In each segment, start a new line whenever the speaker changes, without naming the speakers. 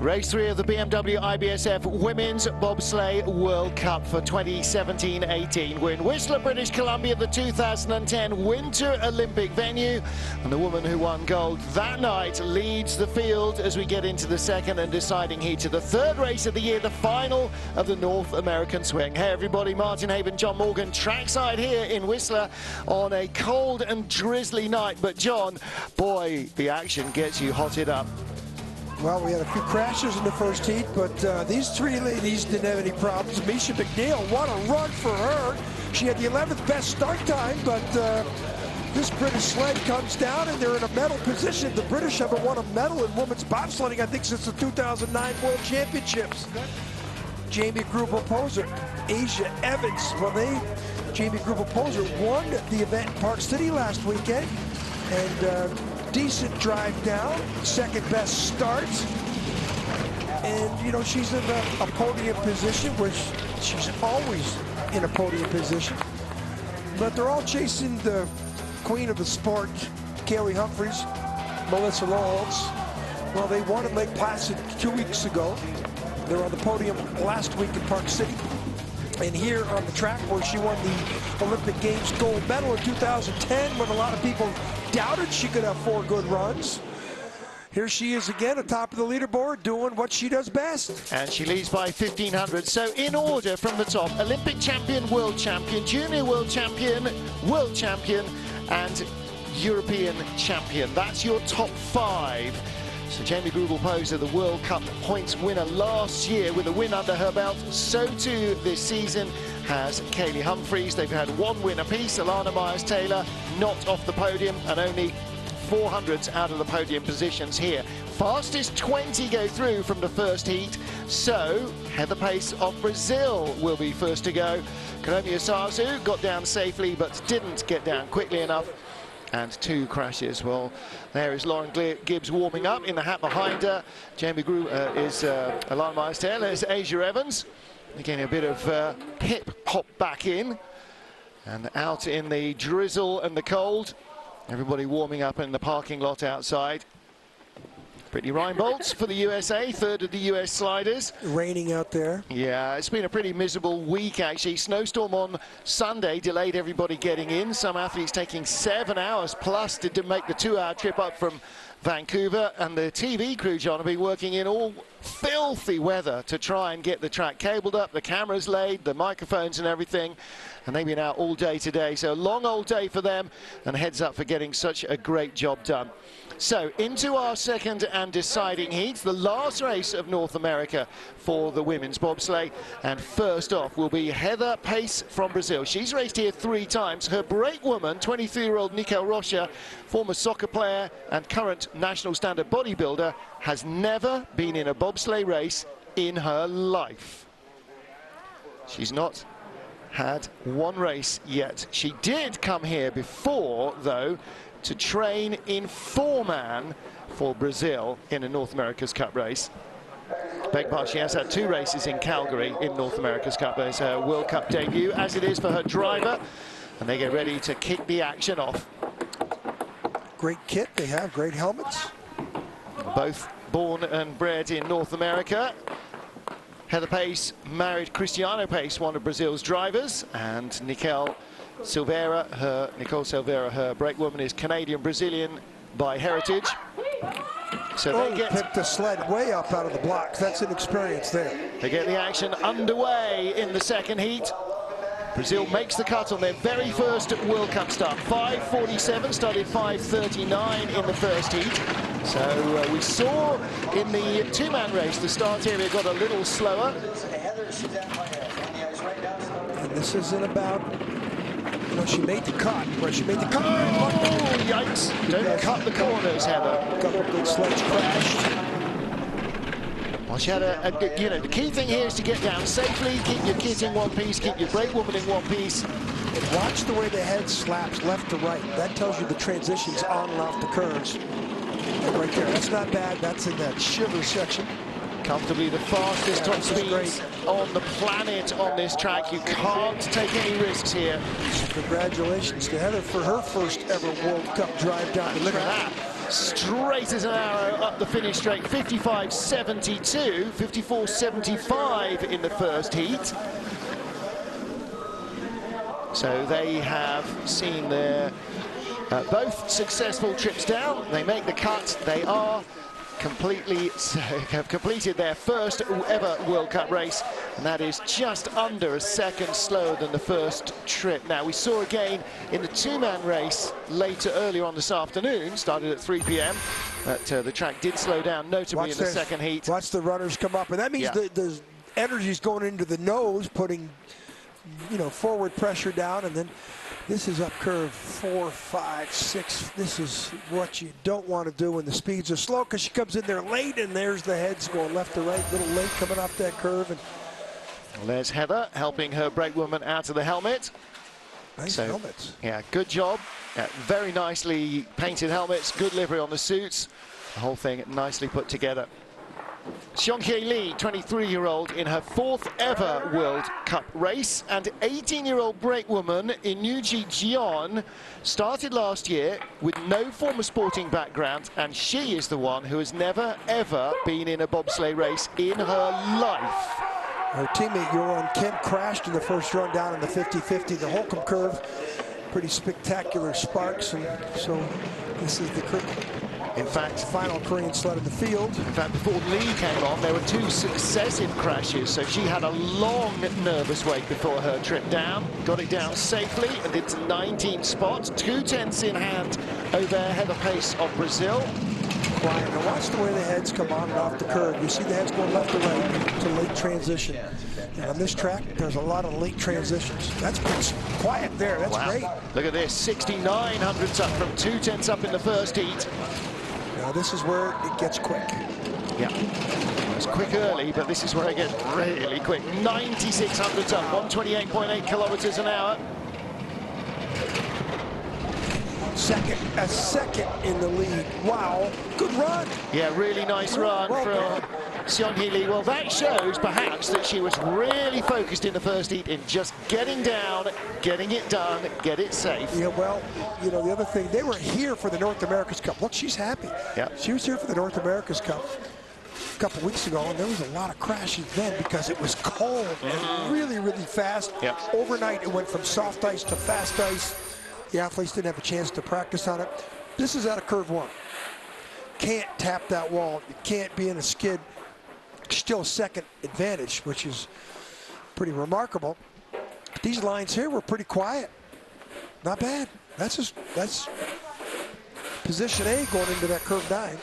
Race 3 of the BMW IBSF Women's Bobsleigh World Cup for 2017-18. We're in Whistler, British Columbia, the 2010 Winter Olympic venue. And the woman who won gold that night leads the field as we get into the second and deciding heat of the third race of the year, the final of the North American Swing. Hey everybody, Martin Haven, John Morgan, trackside here in Whistler on a cold and drizzly night. But John, boy, the action gets you hotted up.
Well, we had a few crashes in the first heat, but these three ladies didn't have any problems. Misha McNeil, what a run for her. She had the 11th best start time, but this British sled comes down and they're in a medal position. The British haven't won a medal in women's bobsledding, I think, since the 2009 World Championships. Jamie Grubel-Poser, Asia Evans, Jamie Grubel-Poser won the event in Park City last weekend, and decent drive down, second best start, and you know, she's in a podium position, which she's always in a podium position, but they're all chasing the queen of the sport, Kaylee Humphries, Melissa Lawrence. Well, they won at Lake Placid 2 weeks ago. They were on the podium last week in Park City, and here on the track where she won the Olympic Games gold medal in 2010, when a lot of people doubted she could have 4 good runs. Here she is again atop of the leaderboard doing what she does best.
And she leads by 1,500. So in order from the top: Olympic champion, world champion, junior world champion, and European champion. That's your top 5. So Jamie Grubel-Poser, the World Cup points winner last year with a win under her belt, so too this season has Kaylee Humphries. They've had 1 win apiece. Alana Myers-Taylor not off the podium, and only 400s out of the podium positions here. Fastest 20 go through from the first heat, so Heather Pace of Brazil will be first to go. Karomi Osazu got down safely but didn't get down quickly enough, and 2 crashes. Well, there is Lauren Gibbs warming up in the hat behind her. Jamie is Alana Myers-Taylor, is Asia Evans. Again, a bit of hip hop back in and out in the drizzle and the cold. Everybody warming up in the parking lot outside. Brittany Reinboltz for the USA, third of the US sliders.
Raining out there.
Yeah, it's been a pretty miserable week, actually. Snowstorm on Sunday delayed everybody getting in. Some athletes taking 7 hours plus to make the 2-hour trip up from Vancouver. And the TV crew, John, have been working in all filthy weather to try and get the track cabled up, the cameras laid, the microphones and everything. And they've been out all day today. So a long old day for them, and heads up for getting such a great job done. So into our second and deciding heats, the last race of North America for the women's bobsleigh. And first off will be Heather Pace from Brazil. She's raced here 3 times. Her brakewoman, 23-year-old Nikel Rocha, former soccer player and current national standard bodybuilder, has never been in a bobsleigh race in her life. She's not had 1 race yet. She did come here before, though, to train in 4-man for Brazil in a North America's Cup race. Beg pardon, she has had 2 races in Calgary in North America's Cup. There's her World Cup debut, as it is for her driver, and they get ready to kick the action off.
Great kit they have, great helmets.
Both born and bred in North America. Heather Pace married Cristiano Pace, one of Brazil's drivers, and Nicole Silveira, her brakewoman, is Canadian-Brazilian by heritage. So they
picked the sled way up out of the blocks. That's an experience there.
They get the action underway in the second heat. Brazil makes the cut on their very first World Cup start. 5:47, started 5:39 in the first heat. So we saw in the 2-man race, the start area got a little slower.
And this isn't about, you know, she made the cut. Where she made the cut.
Oh, yikes. Don't cut the corners, Heather.
A couple of good sleds crashed.
Well, she had you know, the key thing here is to get down safely, keep your kit in one piece, keep your brakewoman in one piece.
And watch the way the head slaps left to right. That tells you the transitions on and off the curves. Right there, that's not bad. That's in that shiver section.
Comfortably the fastest top speeds on the planet on this track. You can't take any risks here.
So congratulations to Heather for her first ever World Cup drive down the track.
Look at that. straight as an arrow up the finish straight, 55.72, 54.75 in the first heat. So they have seen their both successful trips down. They make the cut. They are have completed their first ever World Cup race, and that is just under a second slower than the first trip. Now, we saw again in the two-man race earlier on this afternoon, started at 3 p.m, that the track did slow down notably in the second heat.
Watch the runners come up, and that means the energy's going into the nose, putting, you know, forward pressure down, and then this is up curve 4, 5, 6. This is what you don't want to do when the speeds are slow, because she comes in there late, and there's the heads going left to right, little late coming off that curve. And
well, there's Heather helping her brakewoman out of the helmet.
Nice helmets.
Yeah, good job. Yeah, very nicely painted helmets, good livery on the suits. The whole thing nicely put together. Seong-Hye Lee, 23-year-old, in her 4th ever World Cup race, and 18-year-old brakewoman Inuji Jeon started last year with no former sporting background, and she is the one who has never, ever been in a bobsleigh race in her life.
Her teammate, Yoran Kim, crashed in the first run down in the 50-50, the Holcomb curve. Pretty spectacular sparks, and so this is the final Korean sled in the field.
In fact, before Lee came on, there were 2 successive crashes, so she had a long, nervous wait before her trip down. Got it down safely and did 19 spots, 2/10 in hand over Heather Pace of Brazil.
Quiet. Now watch the way the heads come on and off the curve. You see the heads going left to right to late transition. And on this track, there's a lot of late transitions. That's pretty quiet there. That's great.
Look at this, 69 hundredths up from 2/10 up in the first heat.
Now this is where it gets quick.
Yeah, it was quick early, but this is where it gets really quick. 96 hundredths up, 128.8 kilometers an hour.
A second in the lead. Wow, good run.
Yeah, really nice run from Seong-Hye Lee. Well, that shows perhaps that she was really focused in the first heat in just getting down, getting it done, get it safe.
Yeah, well, you know, the other thing, they were here for the North America's Cup. Look, she's happy.
Yeah.
She was here for the North America's Cup a couple weeks ago, and there was a lot of crashes then because it was cold and really, really fast.
Yep.
Overnight, it went from soft ice to fast ice. The athletes didn't have a chance to practice on it. This is out of curve 1. Can't tap that wall. You can't be in a skid. Still second advantage, which is pretty remarkable. But these lines here were pretty quiet. Not bad. That's position A going into that curve 9.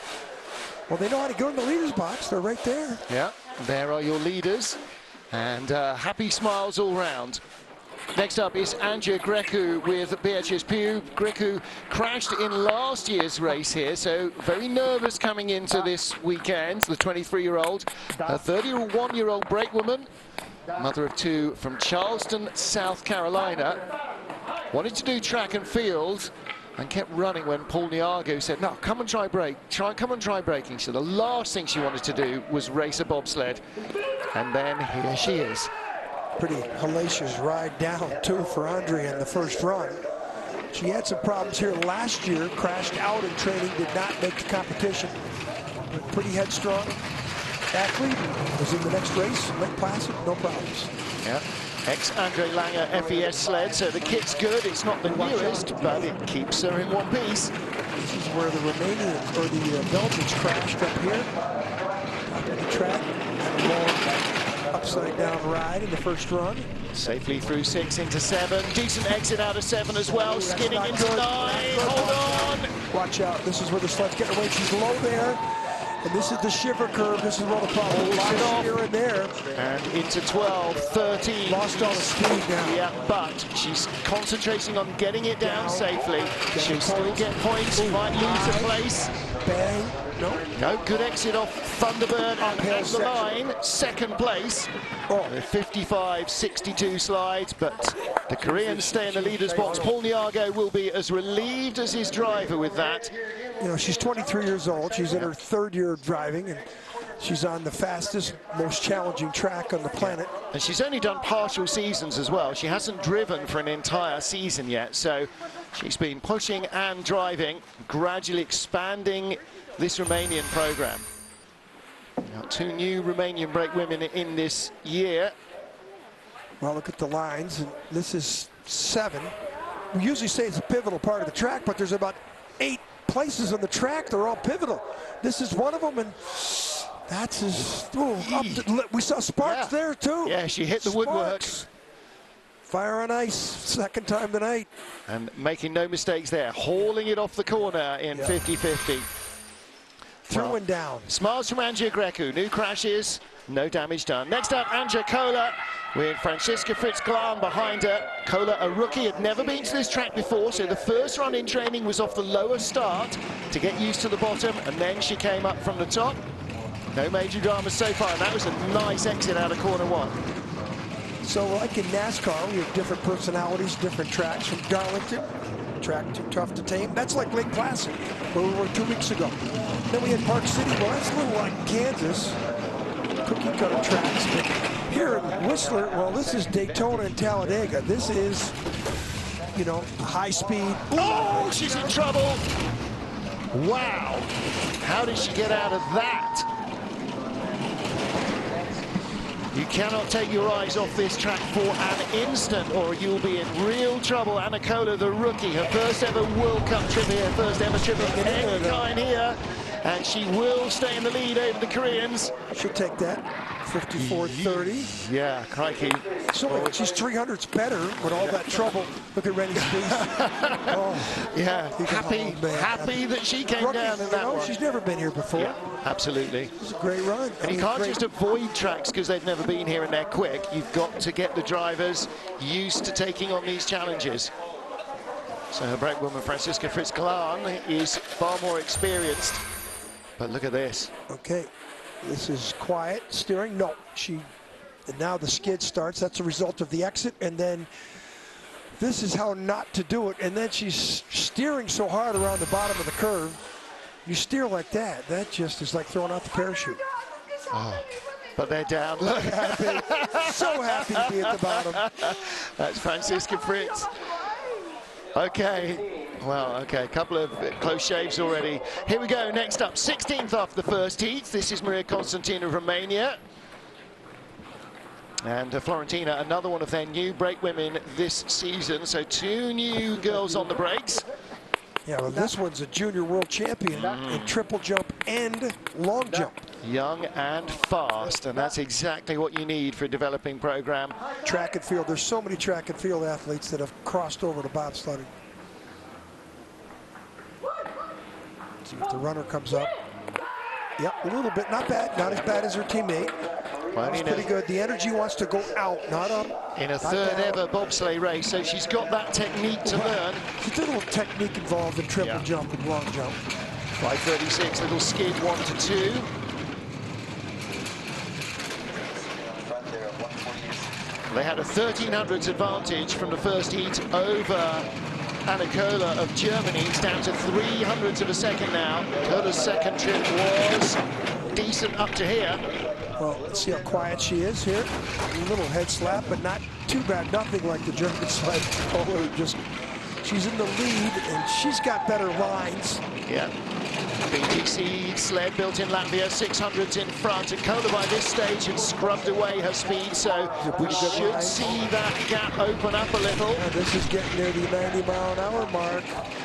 Well, they know how to go in the leader's box. They're right there.
Yeah, there are your leaders, and happy smiles all round. Next up is Andrea Grecu with BHSPU. Grecu crashed in last year's race here, so very nervous coming into this weekend, the 23-year-old. A 31-year-old brakewoman, mother of 2 from Charleston, South Carolina. Wanted to do track and field and kept running when Paul Niago said, no, come and try brake. Come and try braking. So the last thing she wanted to do was race a bobsled. And then here she is.
Pretty hellacious ride down, too, for Andrea in the first run. She had some problems here last year, crashed out in training, did not make the competition. But pretty headstrong athlete, was in the next race, Lake Placid, no problems.
Yeah, ex-Andre Langer FES sled, so the kit's good. It's not the newest, but it keeps her in one piece.
This is where the Romanians, or the Belgians, crashed up here. Up to the track, and long upside down ride in the first run.
Safely through 6 into 7. Decent exit out of 7 as well. Skidding into 9. Hold on.
Watch out. This is where the sled's getting away. She's low there. And this is the shiver curve. This is where the problem is here and there.
And into 12, 13.
Lost all the speed now.
Yeah, but she's concentrating on getting it down safely. She'll still get points. She might lose a place.
Bang.
No, good exit off Thunderbird and at the line, second place. 55.62 slides, but the Koreans stay in the leader's box. Paul Niago will be as relieved as his driver with that.
You know, she's 23 years old. She's in her 3rd year of driving, and She's on the fastest, most challenging track on the planet.
And she's only done partial seasons as well. She hasn't driven for an entire season yet, so she's been pushing and driving, gradually expanding this Romanian program. Now, 2 new Romanian brake women in this year.
Well, look at the lines, and this is 7. We usually say it's a pivotal part of the track, but there's about 8 places on the track. They're all pivotal. This is one of them, and that's his. We saw sparks there too.
Yeah, she hit the woodwork.
Fire on ice, second time tonight.
And making no mistakes there, hauling it off the corner in 50-50.
Through and down.
Smiles from Angia Grecu, new crashes, no damage done. Next up, Anja Kola with Franziska Fritz-Glan behind her. Kola, a rookie, had never been to this track before, so the first run in training was off the lower start to get used to the bottom, and then she came up from the top. No major dramas so far, and that was a nice exit out of corner 1.
So like in NASCAR, we have different personalities, different tracks. From Darlington, track too tough to tame. That's like Lake Placid, where we were 2 weeks ago. Then we had Park City. Well, that's a little like Kansas, cookie cutter tracks. But here in Whistler, well, this is Daytona and Talladega. This is, you know, high speed.
Oh, she's in trouble. Wow. How did she get out of that? You cannot take your eyes off this track for an instant, or you'll be in real trouble. Anna Kola, the rookie, her first ever World Cup trip here, first ever trip of any kind here, and she will stay in the lead over the Koreans.
She'll take that. 54.30.
Yeah, crikey.
So she's 300s better with all that trouble. Look at Rennie's face.
Yeah, happy that she came down in that one.
She's never been here before.
Yeah, absolutely.
It's a great run.
And you can't just avoid tracks because they've never been here and they're quick. You've got to get the drivers used to taking on these challenges. So her brake woman, Franziska Fritz-Glan, is far more experienced. But look at this.
Okay. This is quiet steering. No, and now the skid starts. That's a result of the exit. And then this is how not to do it. And then she's steering so hard around the bottom of the curve. You steer like that. That just is like throwing out the parachute.
Oh, but they're down.
Look, happy. So happy to be at the bottom.
That's Franziska Fritz. Okay. Well, okay, a couple of close shaves already. Here we go, next up, 16th off the first heat. This is Maria Constantin of Romania. And Florentina, another one of their new brake women this season. So 2 new girls on the brakes.
Yeah, well, this one's a junior world champion in triple jump and long jump.
Young and fast, and that's exactly what you need for a developing program.
Track and field, there's so many track and field athletes that have crossed over to bobsledding. See if the runner comes up. Yep, a little bit, not bad, not as bad as her teammate. That's pretty good. The energy wants to go out, not up.
In a third ever bobsleigh race, so she's got that technique to learn.
She's a little technique involved in triple jump and long jump.
5:36, little skid 1 to 2. They had a 1300s advantage from the first heat over Anna Kola of Germany. It's down to 300ths of a second now. Kola's second trip was decent up to here.
Well, let's see how quiet she is here. A little head slap, but not too bad. Nothing like the German side. Kola just, she's in the lead, and she's got better lines.
Yeah. BTC sled built in Latvia, 600s in front, and Kola by this stage had scrubbed away her speed, so we should see that gap open up a little.
Yeah, this is getting near the 90-mile-an-hour mark.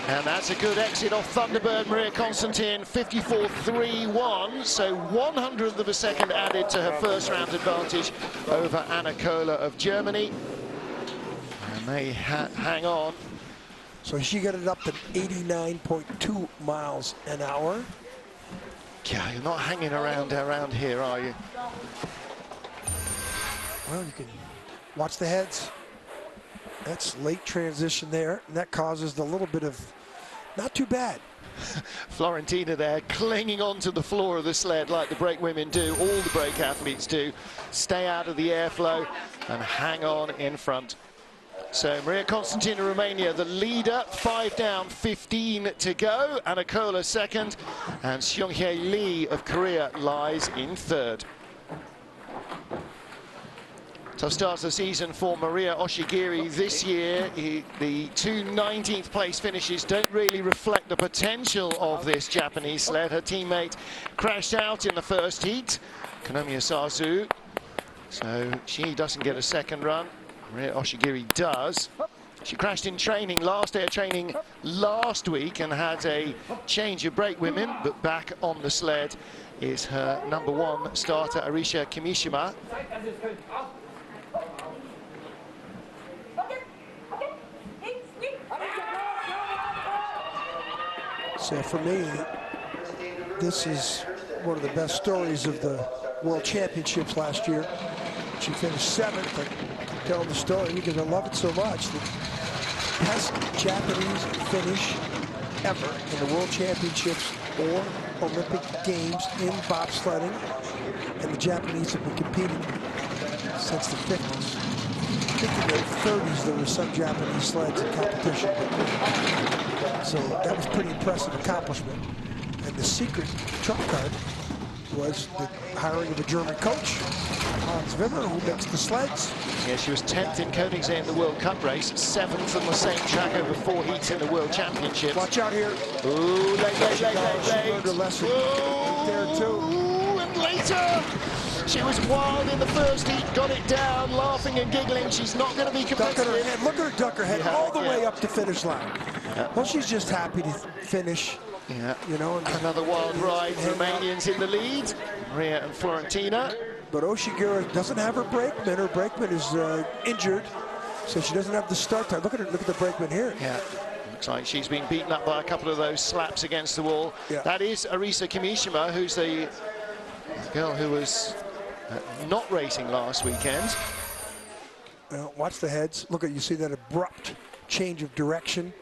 And that's a good exit off Thunderbird. Maria Constantin, 54.31, so 100th of a second added to her first round advantage over Anna Kola of Germany. And they hang on.
So she got it up to 89.2 miles an hour.
Yeah, you're not hanging around here, are you?
Well, you can watch the heads. That's late transition there, and that causes the little bit of, not too bad.
Florentina there, clinging onto the floor of the sled like the brake women do, all the brake athletes do. Stay out of the airflow and hang on in front. So Maria Constantina, Romania, the leader, 5 down, 15 to go. Anna Kola second, and Seung-Hae Lee of Korea lies in third. Tough start to the season for Maria Oshigiri this year. The two 19th place finishes don't really reflect the potential of this Japanese sled. Her teammate crashed out in the first heat, Konomiya Sazu, so she doesn't get a second run. Maria Oshigiri does. She crashed in training, last day of training last week, and had a change of brake women, but back on the sled is her #1 starter, Arisha Kimishima.
So for me, this is one of the best stories of the World Championships last year. She finished 7th. I tell the story because I love it so much. The best Japanese finish ever in the World Championships or Olympic Games in bobsledding. And the Japanese have been competing since the 50s. I think in the 30s there were some Japanese sleds in competition. So that was pretty impressive accomplishment. And the secret trump card was the hiring of a German coach, Hans Wimmer, who makes the sleds.
Yeah, she was 10th in Koenigsegg in the World Cup race, 7th on the same track over 4 heats in the World Championships.
Watch out here.
Ooh, late.
She learned a lesson there too.
Ooh, and later. She was wild in the first heat, got it down, laughing and giggling. She's not going to be competitive.
Her head. Look at her duck her head all the way up the finish line.
Yeah.
Well, she's just happy to finish.
Yeah,
you know.
Another wild ride. Romanians in the lead, Maria and Florentina.
But Oshigiri doesn't have her brakeman. Her brakeman is injured, so she doesn't have the start time. Look at her. Look at the brakeman here.
Yeah. Looks like she's been beaten up by a couple of those slaps against the wall.
Yeah.
That is Arisa Kimishima, who's the girl who was not racing last weekend.
Well, watch the heads. Look at, you see that abrupt change of direction.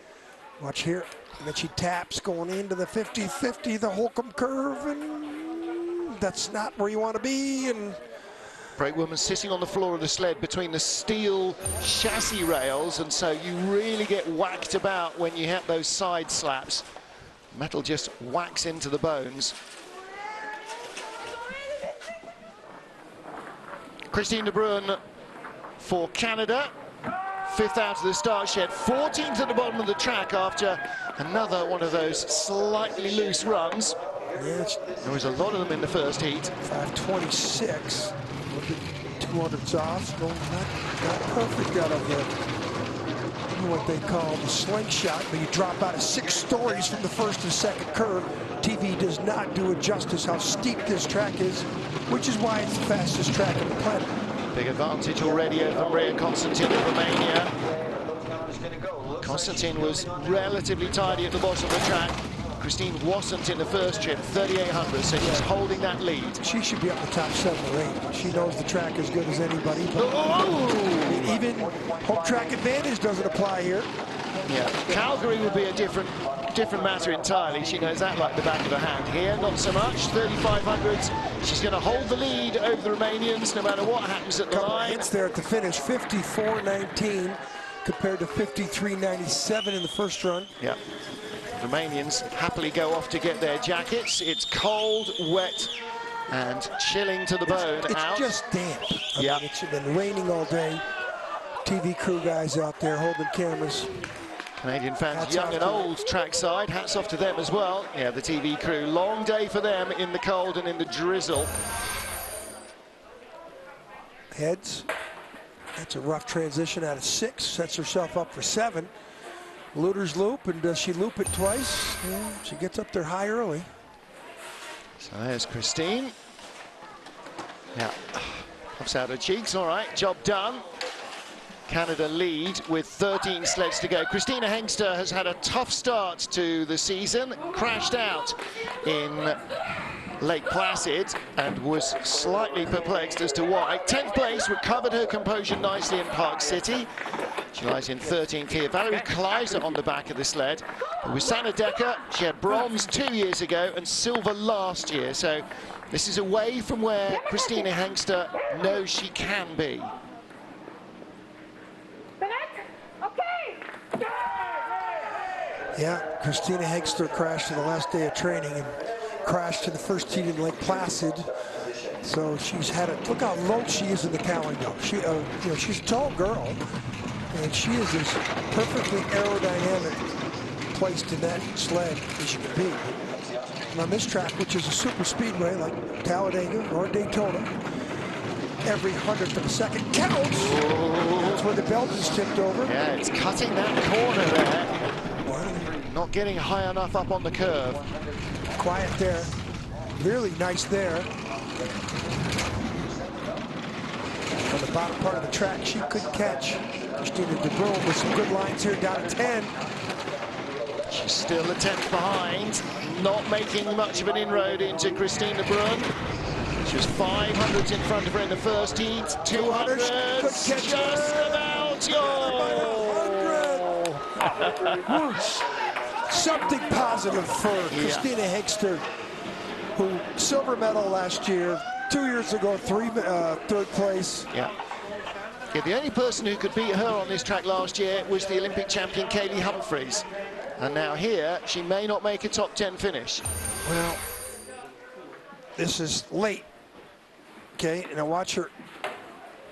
Watch here. And then she taps going into the 50-50, the Holcomb curve, and that's not where you want to be. And
brake woman sitting on the floor of the sled between the steel chassis rails, and so you really get whacked about when you hit those side slaps. Metal just whacks into the bones. Christine de Bruyn for Canada, 5th out of the start shed, 14th at the bottom of the track after another one of those slightly loose runs.
Yeah,
there was a lot of them in the first heat.
5:26, 200s off, going not perfect out of what they call the slingshot, but you drop out of 6 stories from the first and second curve. TV does not do it justice how steep this track is, which is why it's the fastest track on the planet.
Big advantage already over Maria Constantin of Romania. Constantin was relatively tidy at the bottom of the track. Christine wasn't in the first trip, 3,800, so she's holding that lead.
She should be up the top 7 or 8. She knows the track as good as anybody.
Oh!
Even home track advantage doesn't apply here.
Yeah, Calgary would be a different matter entirely. She knows that like the back of her hand. Here, not so much. 3,500s. She's going to hold the lead over the Romanians no matter what happens at the line.
Hits there at the finish, 54.19 compared to 53.97 in the first run.
Yeah. Romanians happily go off to get their jackets. It's cold, wet, and chilling to the bone.
It's just damp.
Yeah.
It's been raining all day. TV crew guys out there holding cameras.
Canadian fans, young and old, trackside. Hats off to them as well. Yeah, the TV crew. Long day for them in the cold and in the drizzle.
Heads. That's a rough transition out of 6. Sets herself up for 7. Luder's loop, and does she loop it twice? Yeah, she gets up there high early.
So there's Christine. Yeah, pops out her cheeks. All right, job done. Canada lead with 13 sleds to go. Christina Hengster has had a tough start to the season, crashed out in Lake Placid and was slightly perplexed as to why. 10th place, recovered her composure nicely in Park City. She lies in 13th here. Valerie Kleiser on the back of the sled. With Sanna Decker, she had bronze 2 years ago and silver last year. So this is away from where Christina Hengster knows she can be.
Yeah, Christina Hegster crashed on the last day of training and crashed to the first heat in Lake Placid. So she's had it. Look how low she is in the cowling though. She, you know, she's a tall girl, and she is as perfectly aerodynamic placed in that sled as you can be. And on this track, which is a super speedway like Talladega or Daytona, every 100th of a second counts. That's where the belt is tipped over.
Yeah, it's cutting that corner there. Not getting high enough up on the curve.
Quiet there. Really nice there. On the bottom part of the track, she could catch Christina de Bruyn with some good lines here, down to 10.
She's still a tenth behind, not making much of an inroad into Christine de Bruyn. She was 500s in front of her in the first heat, 200s, just about. Oh.
Something positive for Christina Hegster, who silver medal last year, 2 years ago, third place.
Yeah. Yeah, the only person who could beat her on this track last year was the Olympic champion Kaylee Humphries. And now here, she may not make a top 10 finish.
Well, this is late. Okay, and I watch her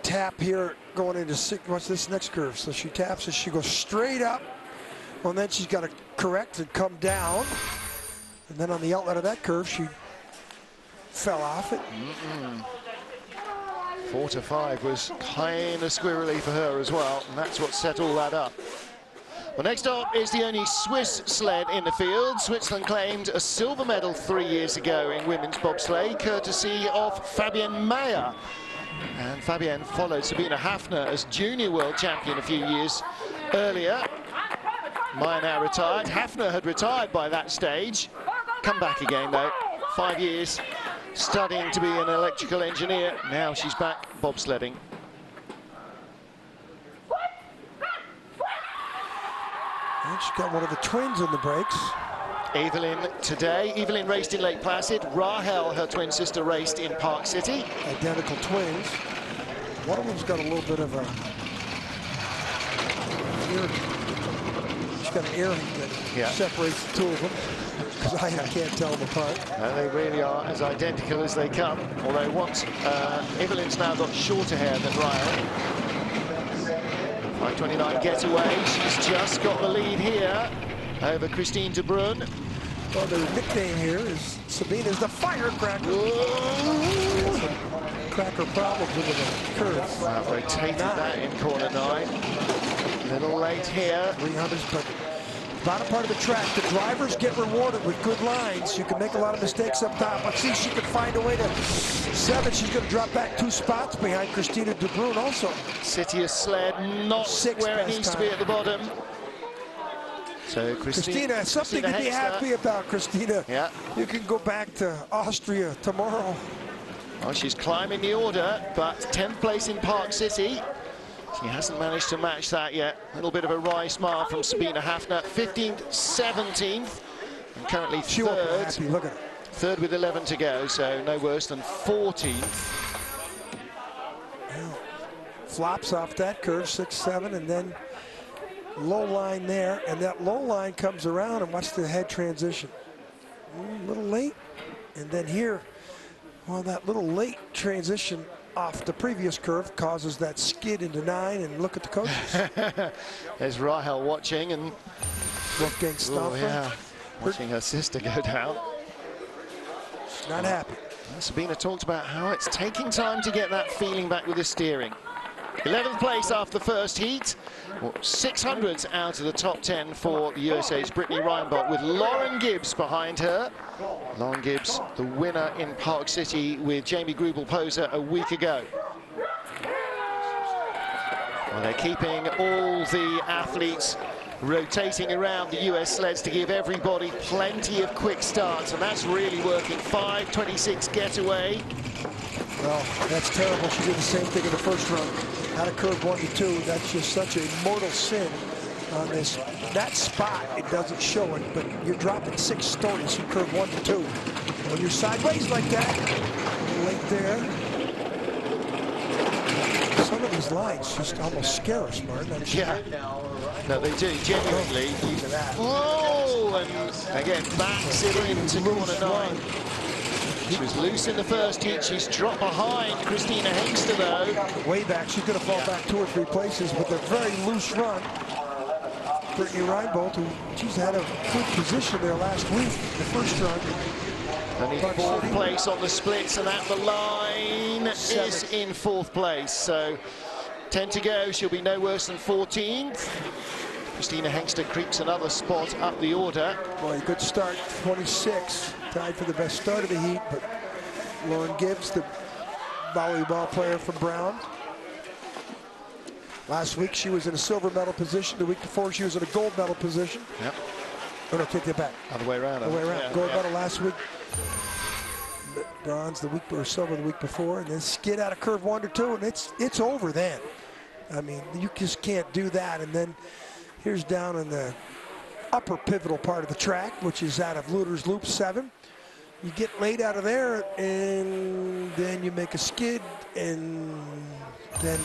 tap here going into six. What's this next curve? So she taps as she goes straight up. Well, and then she's got to correct and come down. And then on the outlet of that curve, she fell off it.
4 to 5 was kind of squirrely for her as well, and that's what set all that up. Well, next up is the only Swiss sled in the field. Switzerland claimed a silver medal 3 years ago in women's bobsleigh, courtesy of Fabienne Meyer. And Fabienne followed Sabine Hafner as junior world champion a few years earlier. Meyer now retired. Hafner had retired by that stage. Come back again, though. 5 years studying to be an electrical engineer. Now she's back bobsledding.
And she's got one of the twins in the brakes.
Evelyn today. Evelyn raced in Lake Placid. Rahel, her twin sister, raced in Park City.
Identical twins. One of them's got a little bit of a ear. She's got an ear that separates the two of them, because I can't tell them apart.
They really are as identical as they come. Although once Evelyn's now got shorter hair than Rahel. 5:29 getaway. She's just got the lead here over Christine de Bruyn.
Well, their nickname here is Sabine is the firecracker. Cracker problems with the curve.
Wow, rotated that in corner 9. A little late here.
300s, but bottom part of the track, the drivers get rewarded with good lines. You can make a lot of mistakes up top. Let's see if she can find a way to 7. She's going to drop back 2 spots behind Christina de Bruyn also.
Citius sled not where it needs to be at the bottom. So
Christina, something to be happy about, Christina.
Yeah.
You can go back to Austria tomorrow.
Well, she's climbing the order, but 10th place in Park City. She hasn't managed to match that yet. A little bit of a wry smile from Sabine Hafner. 15th, 17th, and currently third.
Look at her.
Third with 11 to go, so no worse than 14th.
Well, flops off that curve, 6-7, and then low line there, and that low line comes around, and watch the head transition. A little late, and then here, well, that little late transition off the previous curve causes that skid into 9, and look at the coaches.
There's Rahel watching, and
Wolfgang Stauffer.
Watching her sister go down.
She's not happy.
Sabina talked about how it's taking time to get that feeling back with the steering. 11th place after the first heat. 600s out of the top 10 for the USA's Brittany Reinbold, with Lauren Gibbs behind her. Lauren Gibbs, the winner in Park City with Jamie Grubel-Poser a week ago. Well, they're keeping all the athletes rotating around the US sleds to give everybody plenty of quick starts, and that's really working. 5:26 getaway.
Well, that's terrible. She did the same thing in the first run. Out of curve 1 to 2. That's just such a mortal sin on this. That spot, it doesn't show it, but you're dropping 6 stories from curve 1 to 2. When you're sideways like that, late there. Some some of these lines just almost scare us, Martin.
Yeah. No, they do, genuinely. Whoa! And again, backs it into corner 9. She was loose in the first heat. She's dropped behind Christina Hengster, though.
Way back. She's going to fall back 2 or 3 places with a very loose run. Brittany Reinbold, who she's had a good position there last week, the first run.
Only 4th place on the splits, and at the line is in 4th place. So 10 to go. She'll be no worse than 14th. Christina Hengster creeps another spot up the order.
Boy, good start, 26. Tied for the best start of the heat, but Lauren Gibbs, the volleyball player from Brown. Last week she was in a silver medal position. The week before she was in a gold medal position.
Yep.
Oh no, take that back.
Other way around.
Other way around.
Yeah,
gold medal last week. Bronze the week or silver the week before, and then skid out of curve 1 or 2, and it's over then. I mean, you just can't do that. And then here's down in the upper pivotal part of the track, which is out of Luder's Loop 7. You get laid out of there, and then you make a skid, and then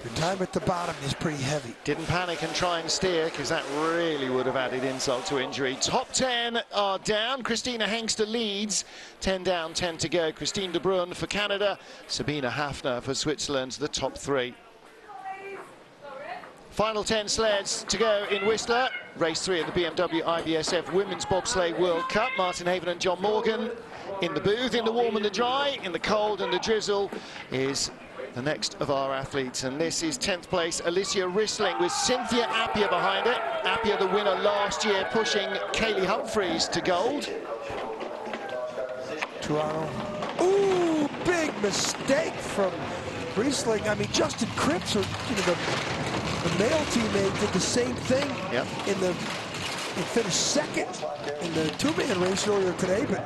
the time at the bottom is pretty heavy.
Didn't panic and try and steer, because that really would have added insult to injury. Top 10 are down. Christina Hengster leads. 10 down, 10 to go. Christine de Bruyn for Canada. Sabina Hafner for Switzerland, the top 3. Final 10 sleds to go in Whistler. Race 3 of the BMW IBSF Women's Bobsleigh World Cup. Martin Haven and John Morgan in the booth, in the warm and the dry, in the cold and the drizzle is the next of our athletes. And this is 10th place, Alicia Rissling, with Cynthia Appia behind it. Appia, the winner last year, pushing Kaylee Humphreys to gold.
Toronto. Ooh, big mistake from Rissling. I mean, Justin Cripps, the male teammate, did the same thing.
Yep.
He finished 2nd in the 2-man race earlier today, but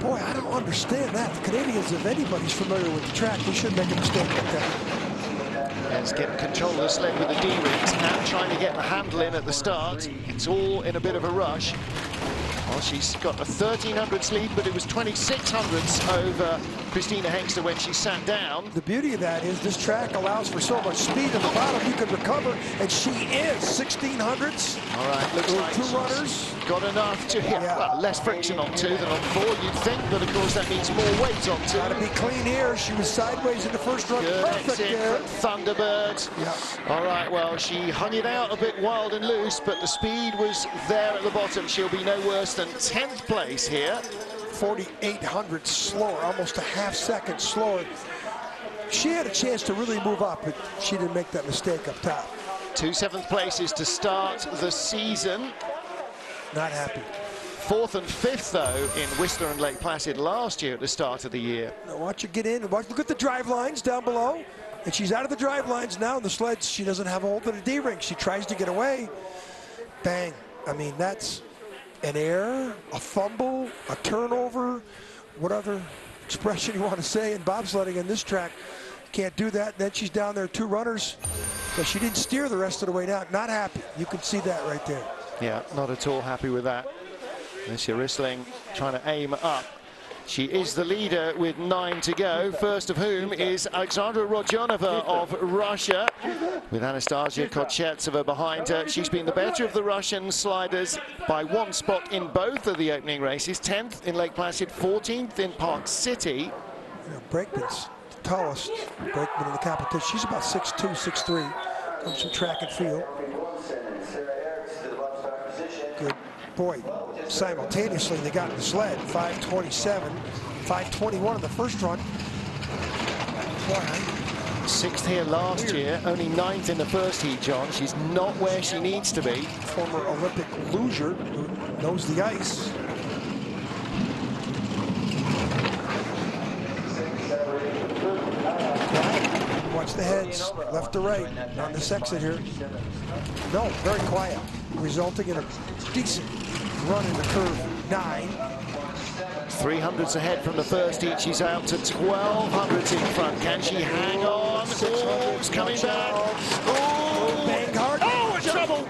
boy, I don't understand that. The Canadians, if anybody's familiar with the track, they should make a mistake like that.
Let's get control of the sled with the D-rings and trying to get the handle in at the start. It's all in a bit of a rush. Well, she's got a 1300s lead, but it was 2600s over Christina Hengster when she sat down.
The beauty of that is this track allows for so much speed at the bottom you can recover, and she is 1600s.
All right, looks like
2 runners.
Got enough to hit. Yeah. Well, less friction on 2 than on 4, you'd think, but of course that means more weight on 2.
Got to be clean here. She was sideways in the first run.
Good
Perfect there.
Thunderbird. Yeah. All right, well, she hung it out a bit wild and loose, but the speed was there at the bottom. She'll be no worse than 10th place here.
4,800 slower, almost a half-second slower. She had a chance to really move up, but she didn't make that mistake up top.
2 7th places to start the season.
Not happy.
4th and 5th, though, in Whistler and Lake Placid last year at the start of the year.
Now watch her get in. Look at the drive lines down below. And she's out of the drive lines now. In the sleds, she doesn't have a hold of the D-ring. She tries to get away. Bang. I mean, that's an error, a fumble, a turnover, what other expression you want to say in bobsledding in this track. Can't do that. Then she's down there, 2 runners. But she didn't steer the rest of the way down. Not happy. You can see that right there.
Yeah, not at all happy with that. Alicia Rissling trying to aim up. She is the leader with 9 to go, first of whom is Alexandra Rodionova of Russia, with Anastasia Kochetsova behind her. She's been the better of the Russian sliders by 1 spot in both of the opening races. 10th in Lake Placid, 14th in Park City.
Brakeman's the tallest brakeman in the competition. She's about 6'2", 6'3", comes from track and field. Good. Boy, simultaneously they got in the sled. 5:27, 5:21 in the first run. Boy,
6th here last year, only 9th in the first heat, John. She's not where she needs to be.
Former Olympic loser who knows the ice. Quiet. Watch the heads, left to right on this exit here. No, very quiet, resulting in a decent run in the curve 9.
300s ahead from the first heat. She's out to 1200s in front. Can she hang on? Oh, it's coming back. Oh,
bang hard.
Oh, it's trouble.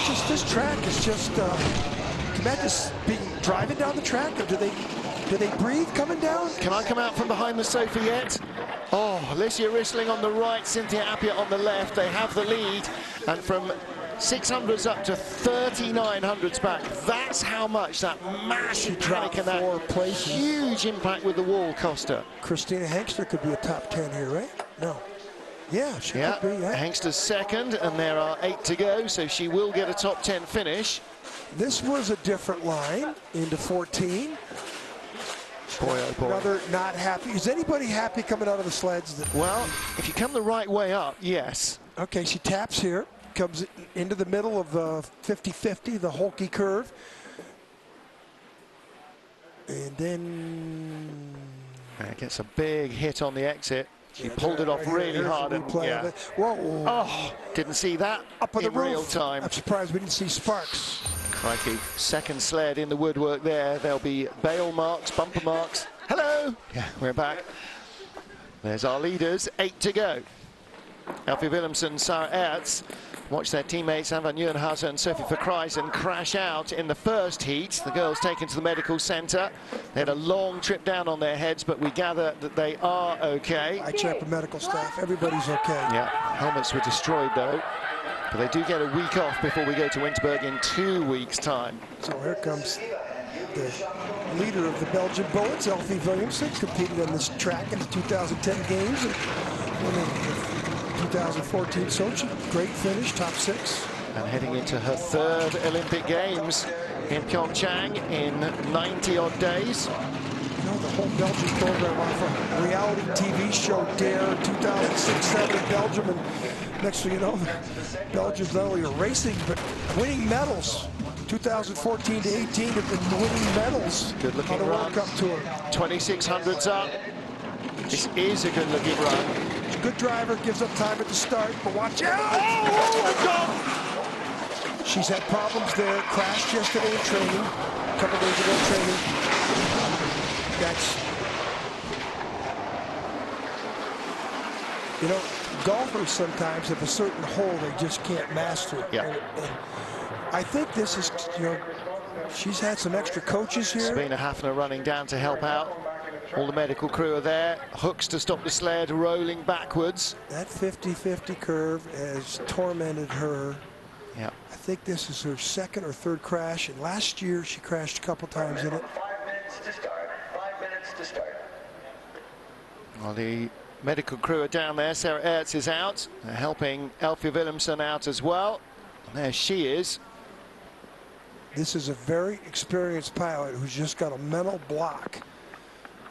Just this track is just. Can that just be driving down the track, or do they breathe coming down?
Can I come out from behind the sofa yet? Oh, Alicia Rissling on the right, Cynthia Appiah on the left. They have the lead, and from 600s up to 3900s back. That's how much that massive panic and that huge impact with the wall cost her.
Christina Hengster could be a top 10 here, right? No. Yeah, she could be. Yeah.
Hengster's second, and there are 8 to go, so she will get a top 10 finish.
This was a different line into 14.
Boy, oh boy.
Another not happy. Is anybody happy coming out of the sleds?
Well, if you come the right way up, yes.
Okay, she taps here, comes into the middle of the 50-50, the Holkey curve. And then...
Gets a big hit on the exit. She pulled it off really hard. And,
Whoa.
Oh, didn't see that
up on
in
the roof.
Real time.
I'm surprised we didn't see sparks.
Crikey. Second sled in the woodwork there. There'll be bail marks, bumper marks. Hello. Yeah, we're back. There's our leaders. 8 to go. Elfie Willemsen, Sarah Ertz watch their teammates Anne van Nieuwenhuizen and Sophie Verkrijzen crash out in the first heat. The girls taken to the medical centre. They had a long trip down on their heads, but we gather that they are okay.
I checked the medical staff. Everybody's okay.
Yeah, helmets were destroyed though. But they do get a week off before we go to Winterberg in 2 weeks' time.
So here comes the leader of the Belgian Bullets, Elfie Willemsen, competed on this track in the 2010 games. And the 2014 Sochi, great finish, top 6.
And heading into her 3rd Olympic Games in Pyeongchang in 90-odd days.
You know, the whole Belgian program off a reality TV show, Dare, 2006-7 in Belgium, and next thing you know, Belgium's not only racing, but winning medals. 2014 to 18 have been winning medals.
Good looking
on the
run.
World Cup Tour.
2600s up. This is a good looking run.
Good driver, gives up time at the start, but watch out!
Oh,
she's had problems there, crashed yesterday in training, a couple days ago in training. That's, you know, golfers sometimes have a certain hole they just can't master.
Yeah.
And I think this is, you know, she's had some extra coaches here.
Sabina Hafner running down to help out. All the medical crew are there. Hooks to stop the sled rolling backwards.
That 50-50 curve has tormented her.
Yeah.
I think this is her 2nd or 3rd crash, and last year she crashed a couple times in it.
5 minutes to start. 5 minutes to start.
Well, the medical crew are down there. Sarah Ertz is out. They're helping Elfie Willemsen out as well. And there she is.
This is a very experienced pilot who's just got a mental block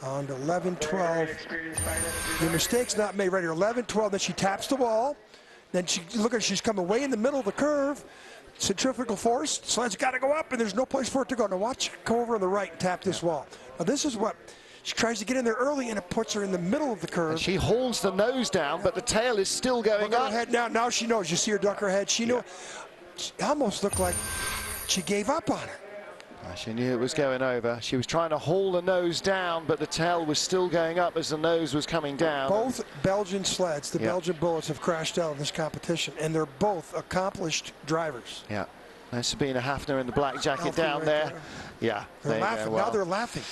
on 11-12. The mistake's not made right here. 11-12, then she taps the wall. Then she, look at, she's coming way in the middle of the curve. Centrifugal force, sled's got to go up, and there's no place for it to go. Now watch, come over on the right and tap this wall. Now this is what, she tries to get in there early, and it puts her in the middle of the curve.
And she hauls the nose down, but the tail is still going up.
Her head now, now she knows. You see her duck her head. She knew. She almost looked like she gave up on it.
She knew it was going over. She was trying to haul the nose down, but the tail was still going up as the nose was coming down.
Both Belgian sleds, the Belgian Bullets, have crashed out of this competition, and they're both accomplished drivers.
Yeah. There's Sabina Hafner in the black jacket down there. Yeah.
They're laughing. Now they're laughing.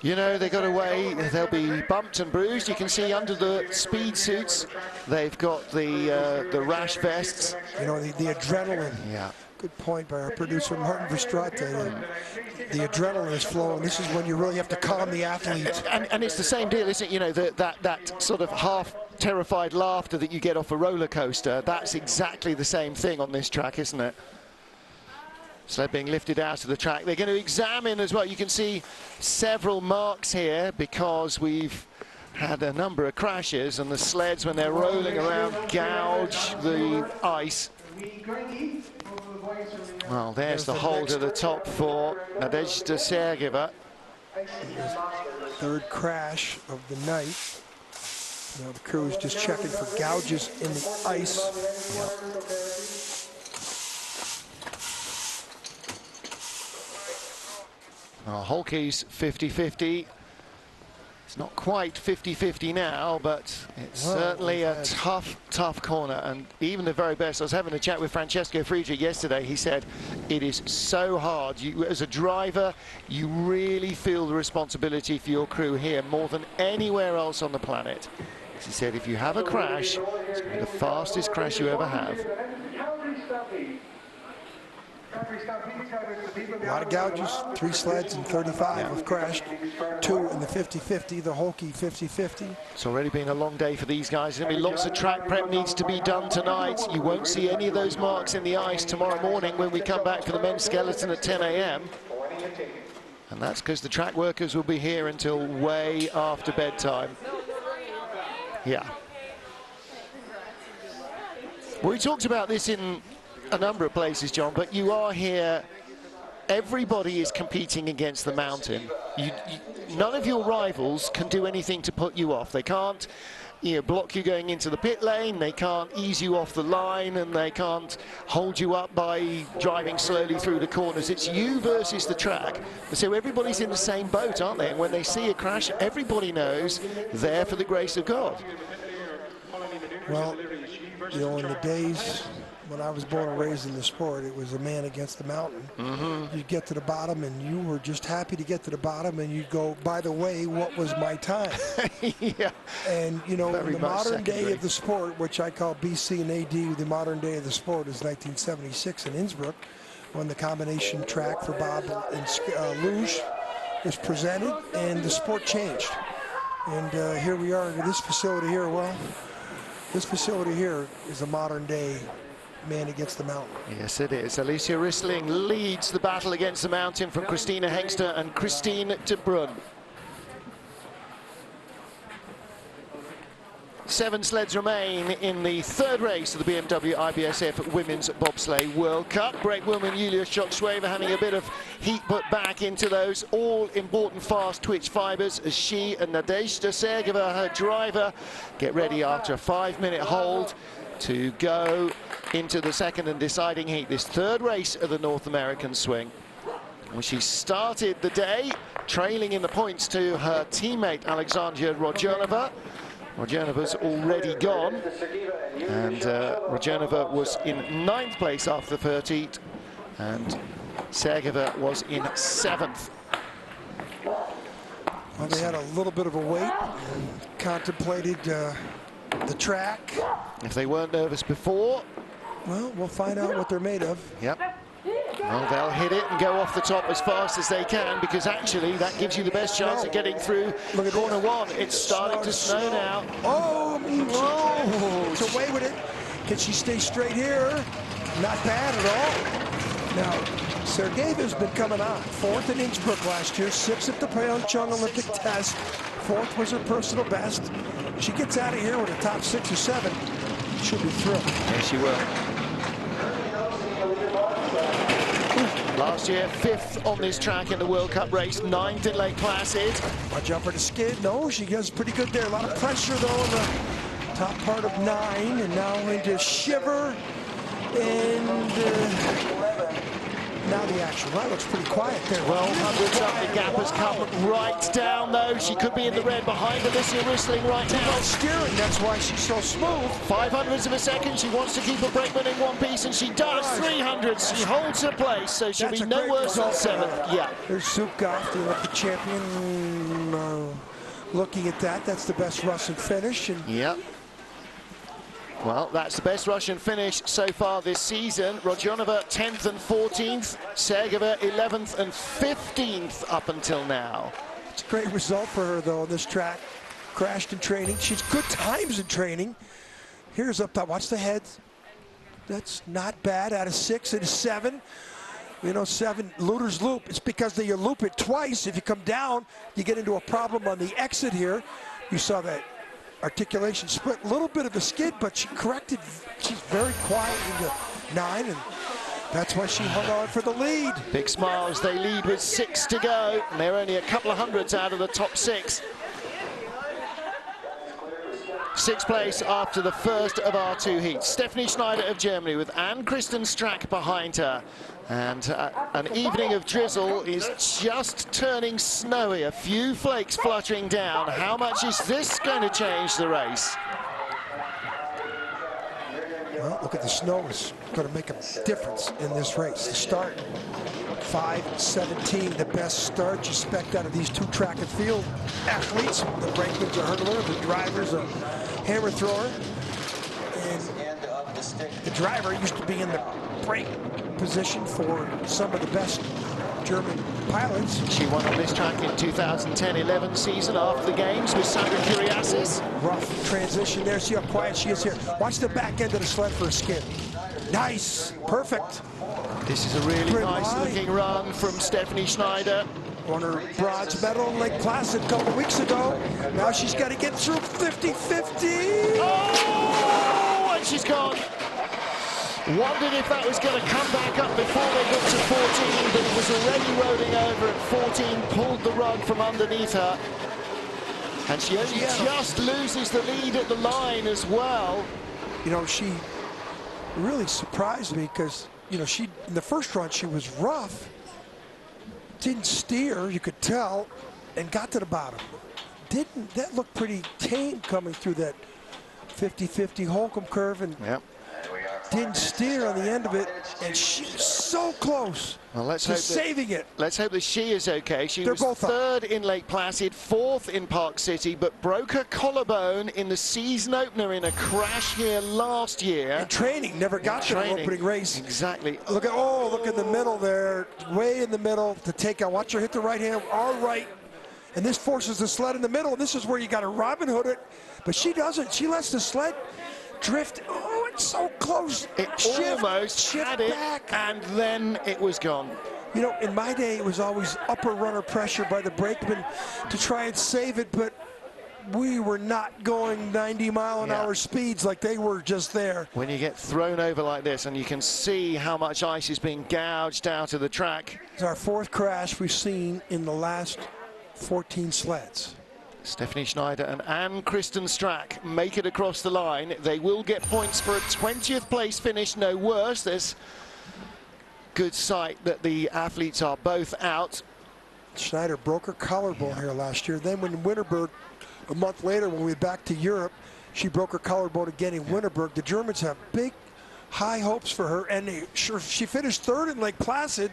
You know, they got away. They'll be bumped and bruised. You can see under the speed suits, they've got the rash vests.
You know, the adrenaline.
Yeah.
Good point by our producer, Martin Verstraete. The adrenaline is flowing. This is when you really have to calm the athletes.
And it's the same deal, isn't it? You know, that sort of half terrified laughter that you get off a roller coaster. That's exactly the same thing on this track, isn't it? Sled being lifted out of the track. They're going to examine as well. You can see several marks here because we've had a number of crashes, and the sleds, when they're rolling around, gouge the ice. Well, there's the hold at the top for Nadezhda Sergeva.
3rd crash of the night. Now the crew is just checking for gouges in the ice.
Holkey's 50-50. It's not quite 50-50 now, but it's certainly a tough corner. And even the very best, I was having a chat with Francesco Friedrich yesterday. He said it is so hard. You, as a driver, you really feel the responsibility for your crew here more than anywhere else on the planet. He said, if you have a crash, it's going to be the fastest crash you ever have.
A lot of gouges, 3 sleds and 35 have crashed, 2 in the 50-50, the Holkey 50-50.
It's already been a long day for these guys. There's going to be lots of track prep needs to be done tonight. You won't see any of those marks in the ice tomorrow morning when we come back for the men's skeleton at 10 a.m. And that's because the track workers will be here until way after bedtime. Yeah. We talked about this in a number of places, John, but you are here, everybody is competing against the mountain. None of your rivals can do anything to put you off. They can't, you know, block you going into the pit lane, they can't ease you off the line, and they can't hold you up by driving slowly through the corners. It's you versus the track. So everybody's in the same boat, aren't they? And when they see a crash, everybody knows they're for the grace of God.
Well, you know, in the days when I was born and raised in the sport, it was a man against the mountain. You'd get to the bottom and you were just happy to get to the bottom, and you'd go, by the way, what was my time?
Yeah.
And you know,
Very
the modern
secondary.
day of the sport, which I call BC and AD, the modern day of the sport is 1976 in Innsbruck, when the combination track for Bob and luge was presented, and the sport changed. And here we are in this facility here. Well, this facility here is a modern day man against the mountain.
Yes, it is. Alicia Rissling leads the battle against the mountain from Christina Hengster and Christine de Bruyne. 7 sleds remain in the third race of the BMW IBSF Women's Bobsleigh World Cup. Brakewoman Yulia Shokshweva having a bit of heat put back into those all-important fast twitch fibers as she and Nadezhda Sergeva, her driver, get ready after a 5-minute hold to go into the second and deciding heat, this third race of the North American swing. Well, she started the day trailing in the points to her teammate Alexandra Rodionova. Rodionova's already gone, and Rodionova was in 9th place after the first heat, and Sergeva was in 7th.
Well, they had a little bit of a wait and contemplated the track.
If they weren't nervous before,
well, we'll find out what they're made of.
Yep. Well, they'll hit it and go off the top as fast as they can, because actually that gives you the best chance of getting through corner 1. It's starting to snow now.
Oh, it's away with it. Can she stay straight here? Not bad at all. Now, Sergeyeva's been coming on. 4th in Innsbruck last year, 6th at the Pyeongchang Olympic test. 4th was her personal best. She gets out of here with a top 6 or 7. She'll be thrilled.
Yes, she will. Last year, 5th on this track in the World Cup race, 9th in Lake Placid.
Watch out for the skid. No, she does pretty good there. A lot of pressure, though, in the top part of 9. And now into Shiver. And now the action. That looks pretty quiet there.
1200s up. The gap has come right down, though. She could be in the red behind Alicia Rissling right now.
Well steering. That's why she's so smooth.
500ths of a second. She wants to keep her brakeman in one piece, and she does. 300s. She holds her place, so she'll be no worse than 7th. Yeah.
There's Zubkov, the Olympic champion. Looking at that, that's the best Russian finish. And
yep. Well, that's the best Russian finish so far this season. Rodionova 10th and 14th. Sergeva 11th and 15th up until now.
It's a great result for her, though, on this track. Crashed in training. She's good times in training. Here's up top. Watch the heads. That's not bad. Out of 6 and 7. You know, 7, Luder's loop. It's because you loop it twice. If you come down, you get into a problem on the exit here. You saw that articulation split, a little bit of a skid, but she corrected. She's very quiet into 9, and that's why she hung on for the lead.
Big smiles. They lead with 6 to go, and they're only a couple of hundreds out of the top 6. 6th place after the first of our 2 heats. Stephanie Schneider of Germany with Ann-Kristen Strack behind her. And an evening of drizzle is just turning snowy. A few flakes fluttering down. How much is this going to change the race?
Well, look at the snow. It's going to make a difference in this race. The start, 5:17, the best start you expect out of these 2 track and field athletes. The brakeman's a hurdler, the drivers a hammer thrower. And the driver used to be in the brake position for some of the best German pilots.
She won on this track in 2010-11 season after the games with Sandra Kyriasis.
Rough transition there. See how quiet she is here. Watch the back end of the sled for a skid. Nice. Perfect.
This is a really nice looking run from Stephanie Schneider.
Won her bronze medal in Lake Placid a couple weeks ago. Now she's got to get through 50-50.
Oh, and she's gone. Wondered if that was going to come back up before they got to 14, but it was already rolling over at 14, pulled the rug from underneath her. And she only just loses the lead at the line as well.
You know, she really surprised me because, you know, she in the first run, she was rough, didn't steer, you could tell, and got to the bottom. That looked pretty tame coming through that 50-50 Holcomb curve, and didn't steer on the end of it, and she was so close to saving it. Let's
hope that she is okay. She was third in Lake Placid, fourth in Park City, but broke her collarbone in the season opener in a crash here last year.
And training, never got to the opening race.
Exactly.
Look in the middle there, way in the middle to take out. Watch her hit the right hand, all right. And this forces the sled in the middle. This is where you got to Robin Hood it, but she doesn't. She lets the sled drift. Oh, it's so close.
It almost had it, and then it was gone.
You know, in my day, it was always upper runner pressure by the brakeman to try and save it, but we were not going 90-mile-an-hour speeds like they were just there.
When you get thrown over like this, and you can see how much ice is being gouged out of the track.
It's our fourth crash we've seen in the last 14 sleds.
Stephanie Schneider and Ann-Kristen Strack make it across the line. They will get points for a 20th place finish, no worse. There's good sight that the athletes are both out.
Schneider broke her collarbone here last year. Then when Winterberg, a month later when we went back to Europe, she broke her collarbone again in Winterberg. The Germans have big, high hopes for her, and she finished third in Lake Placid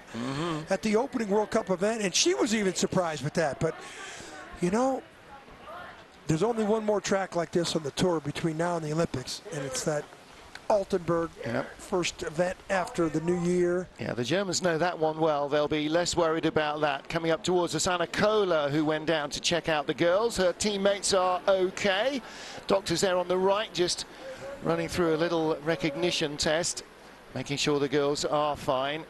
at the opening World Cup event, and she was even surprised with that. But, you know, there's only one more track like this on the tour between now and the Olympics, and it's that Altenburg first event after the new year.
Yeah, the Germans know that one well. They'll be less worried about that. Coming up towards us, Anna Kohler, who went down to check out the girls. Her teammates are okay. Doctors there on the right just running through a little recognition test, making sure the girls are fine.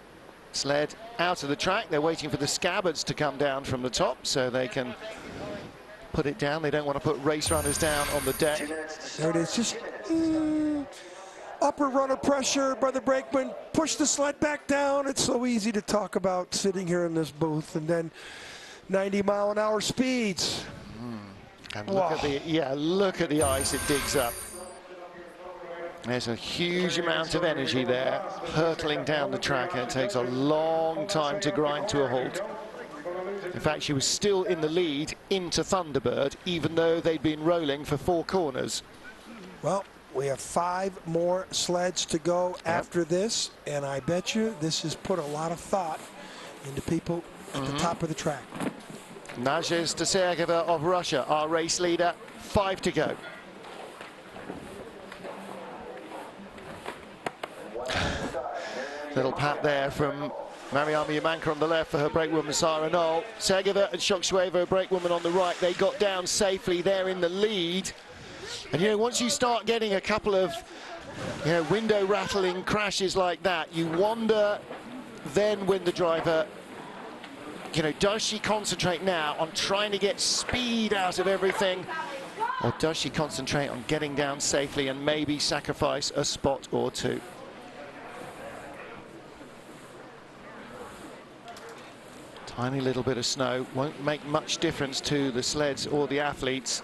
Sled out of the track. They're waiting for the scabbards to come down from the top so they can put it down. They don't want to put race runners down on the deck.
There it is, just upper runner pressure by the brakeman. Push the sled back down. It's so easy to talk about sitting here in this booth, and then 90-mile-an-hour speeds.
And look at the look at the ice it digs up. There's a huge amount of energy there hurtling down the track, and it takes a long time to grind to a halt. In fact, she was still in the lead into Thunderbird, even though they'd been rolling for 4 corners.
Well, we have 5 more sleds to go after this, and I bet you this has put a lot of thought into people at the top of the track.
Nadezhda Sergeva of Russia, our race leader, 5 to go. Little pat there from Mariama Yamanka on the left for her brakewoman Sarah Knoll. Sergeva and Shoksheva, brakewoman on the right. They got down safely. They're in the lead. And, you know, once you start getting a couple of, you know, window rattling crashes like that, you wonder then when the driver, you know, does she concentrate now on trying to get speed out of everything, or does she concentrate on getting down safely and maybe sacrifice a spot or two? Tiny little bit of snow won't make much difference to the sleds or the athletes.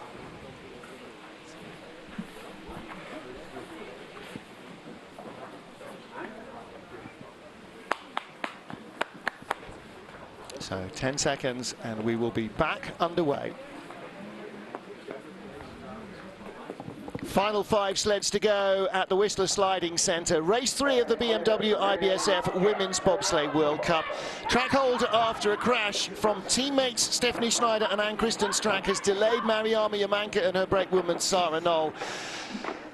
So 10 seconds and we will be back underway. Final 5 sleds to go at the Whistler Sliding Centre. Race 3 of the BMW IBSF Women's Bobsleigh World Cup. Track hold after a crash from teammates Stephanie Schneider and Ann-Kristen Strack has delayed Mariama Yamanka and her brakewoman Sarah Knoll.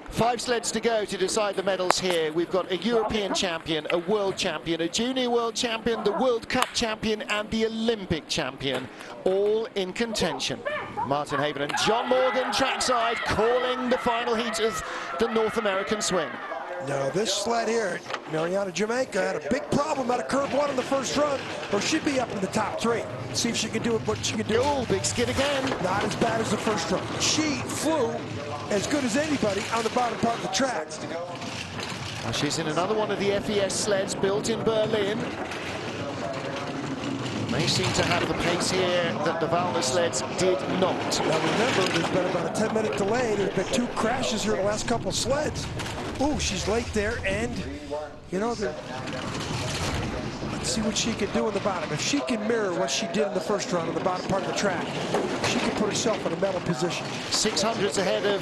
5 sleds to go to decide the medals here. We've got a European champion, a world champion, a junior world champion, the World Cup champion and the Olympic champion, all in contention. Martin Haven and John Morgan trackside calling the final heat of the North American swing.
Now this sled here, Mariana Jamaica, had a big problem out of curve 1 in the first run, or she'd be up in the top 3. See if she can do it, what she can do.
Oh, big skid again.
Not as bad as the first run. She flew as good as anybody on the bottom part of the track.
Well, she's in another one of the FES sleds built in Berlin. They seem to have the pace here that the Valna sleds did not.
Now remember, there's been about a 10-minute delay. There's been 2 crashes here in the last couple of sleds. Ooh, she's late there, and you know, let's see what she can do in the bottom. If she can mirror what she did in the first run on the bottom part of the track, she can put herself in a medal position.
600s ahead of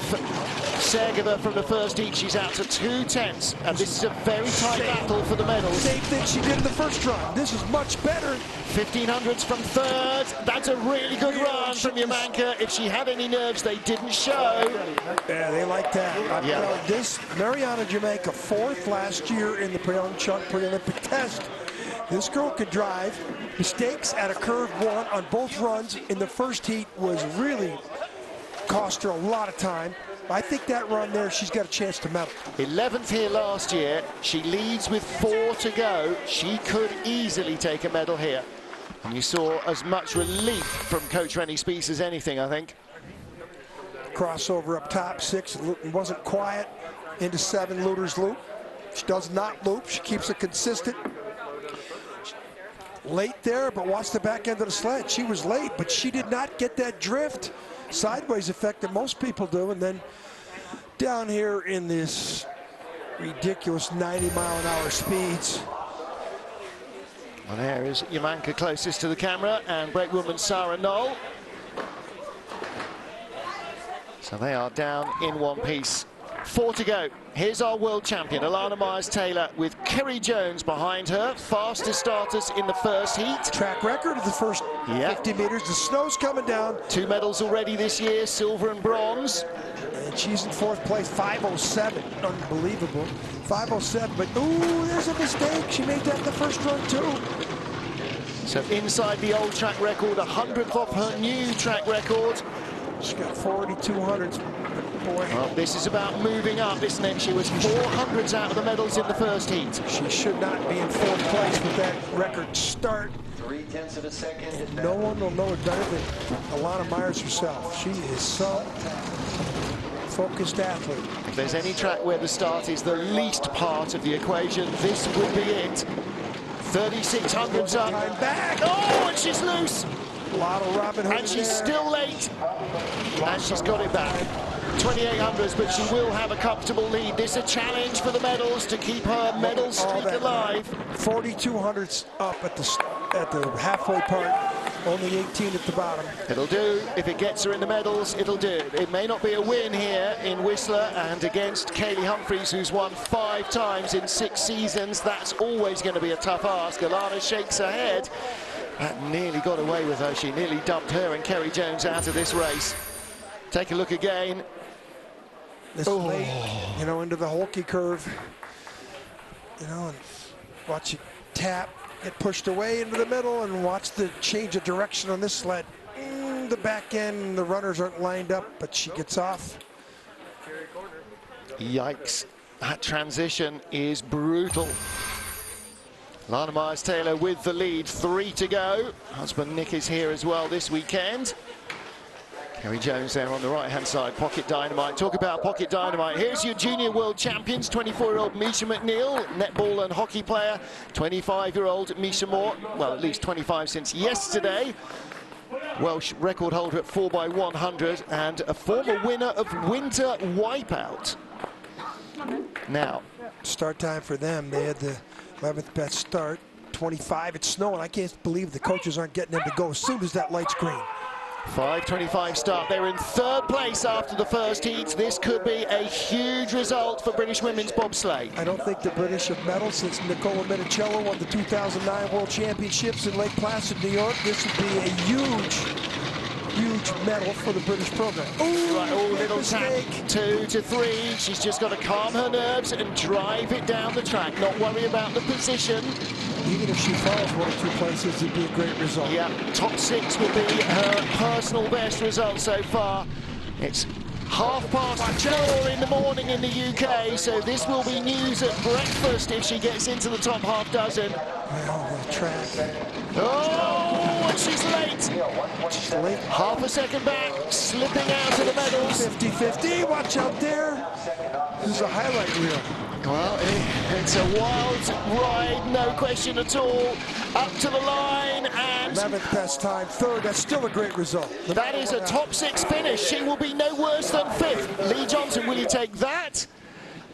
Sergeva from the first heat. She's out to 2/10, and this is a very tight battle for the medals.
Same thing she did in the first run. This is much better.
1500s from third. That's a really good run from Yamanka. If she had any nerves, they didn't show.
Yeah, they like that. This Mariana Jamaica, 4th last year in the pre-Olympic test. This girl could drive. Mistakes at a curve 1 on both runs in the first heat was really cost her a lot of time. I think that run there, she's got a chance to medal.
11th here last year. She leads with 4 to go. She could easily take a medal here. And you saw as much relief from Coach Rennie Spies as anything, I think.
Crossover up top, 6. It wasn't quiet. Into 7, Luder's loop. She does not loop. She keeps it consistent. Late there, but watch the back end of the sled. She was late, but she did not get that drift sideways effect that most people do. And then down here in this ridiculous 90-mile-an-hour speeds.
Well, there is Yamanka closest to the camera and brakewoman Sarah Knoll. So they are down in one piece. 4 to go. Here's our world champion, Alana Myers-Taylor, with Kerry Jones behind her. Fastest starters in the first heat.
Track record of the first 50 meters. The snow's coming down.
2 medals already this year, silver and bronze.
And she's in 4th place, 5:07. Unbelievable. 5:07, but ooh, there's a mistake. She made that in the first run too.
So inside the old track record, 100th off her new track record.
She's got 4,200s. Boy.
Well, this is about moving up, isn't it? She was 400s out of the medals in the first heat.
She should not be in 4th place with that record start.
0.3 of a second.
And no one will know it better than Alana Myers herself. She is so focused athlete.
If there's any track where the start is the least part of the equation, this would be it. 3,600s up.
Time back.
Oh, and she's loose.
A lot of Robin Hood.
And she's still late. And she's got it back. 2,800s, but she will have a comfortable lead. This is a challenge for the medals to keep her medal streak alive.
4,200s up at the halfway part. Only 18 at the bottom.
It'll do. If it gets her in the medals, it'll do. It may not be a win here in Whistler and against Kaylee Humphries, who's won 5 times in 6 seasons. That's always going to be a tough ask. Alana shakes her head. That nearly got away with her. She nearly dumped her and Kerry Jones out of this race. Take a look again.
This late, you know, into the Holkey curve. You know, and watch it tap, get pushed away into the middle, and watch the change of direction on this sled. The back end, the runners aren't lined up, but she gets off.
Yikes. That transition is brutal. Alana Myers-Taylor with the lead, 3 to go. Husband Nick is here as well this weekend. Kerry Jones there on the right-hand side, Pocket Dynamite. Talk about Pocket Dynamite. Here's your junior world champions, 24-year-old Misha McNeil, netball and hockey player. 25-year-old Misha Moore, well, at least 25 since yesterday. Welsh record holder at 4x100 and a former winner of Winter Wipeout. Now,
start time for them. They had the 11th best start, 25. It's snowing. I can't believe the coaches aren't getting them to go as soon as that light's green.
5:25 start. They're in third place after the first heat. This could be a huge result for British women's bobsleigh.
I don't think the British have medaled since Nicola Minicello won the 2009 World Championships in Lake Placid, New York. This would be a huge medal for the British program. Ooh,
right, little tap, 2 to 3. She's just got to calm her nerves and drive it down the track. Not worry about the position.
Even if she falls 1 or 2 places, it'd be a great result.
Yeah, top 6 will be her personal best result so far. It's 4:30 in the morning in the UK, so this will be news at breakfast if she gets into the top half dozen.
Well, the track.
Oh, and she's late.
She's late.
Half a second back, slipping out of the medals.
50-50, watch out there. This is a highlight reel.
Well, it's a wild ride, no question at all. Up to the line, and
11th best time, 3rd. That's still a great result.
That is a top 6 finish. She will be no worse than 5th. Lee Johnson, will you take that?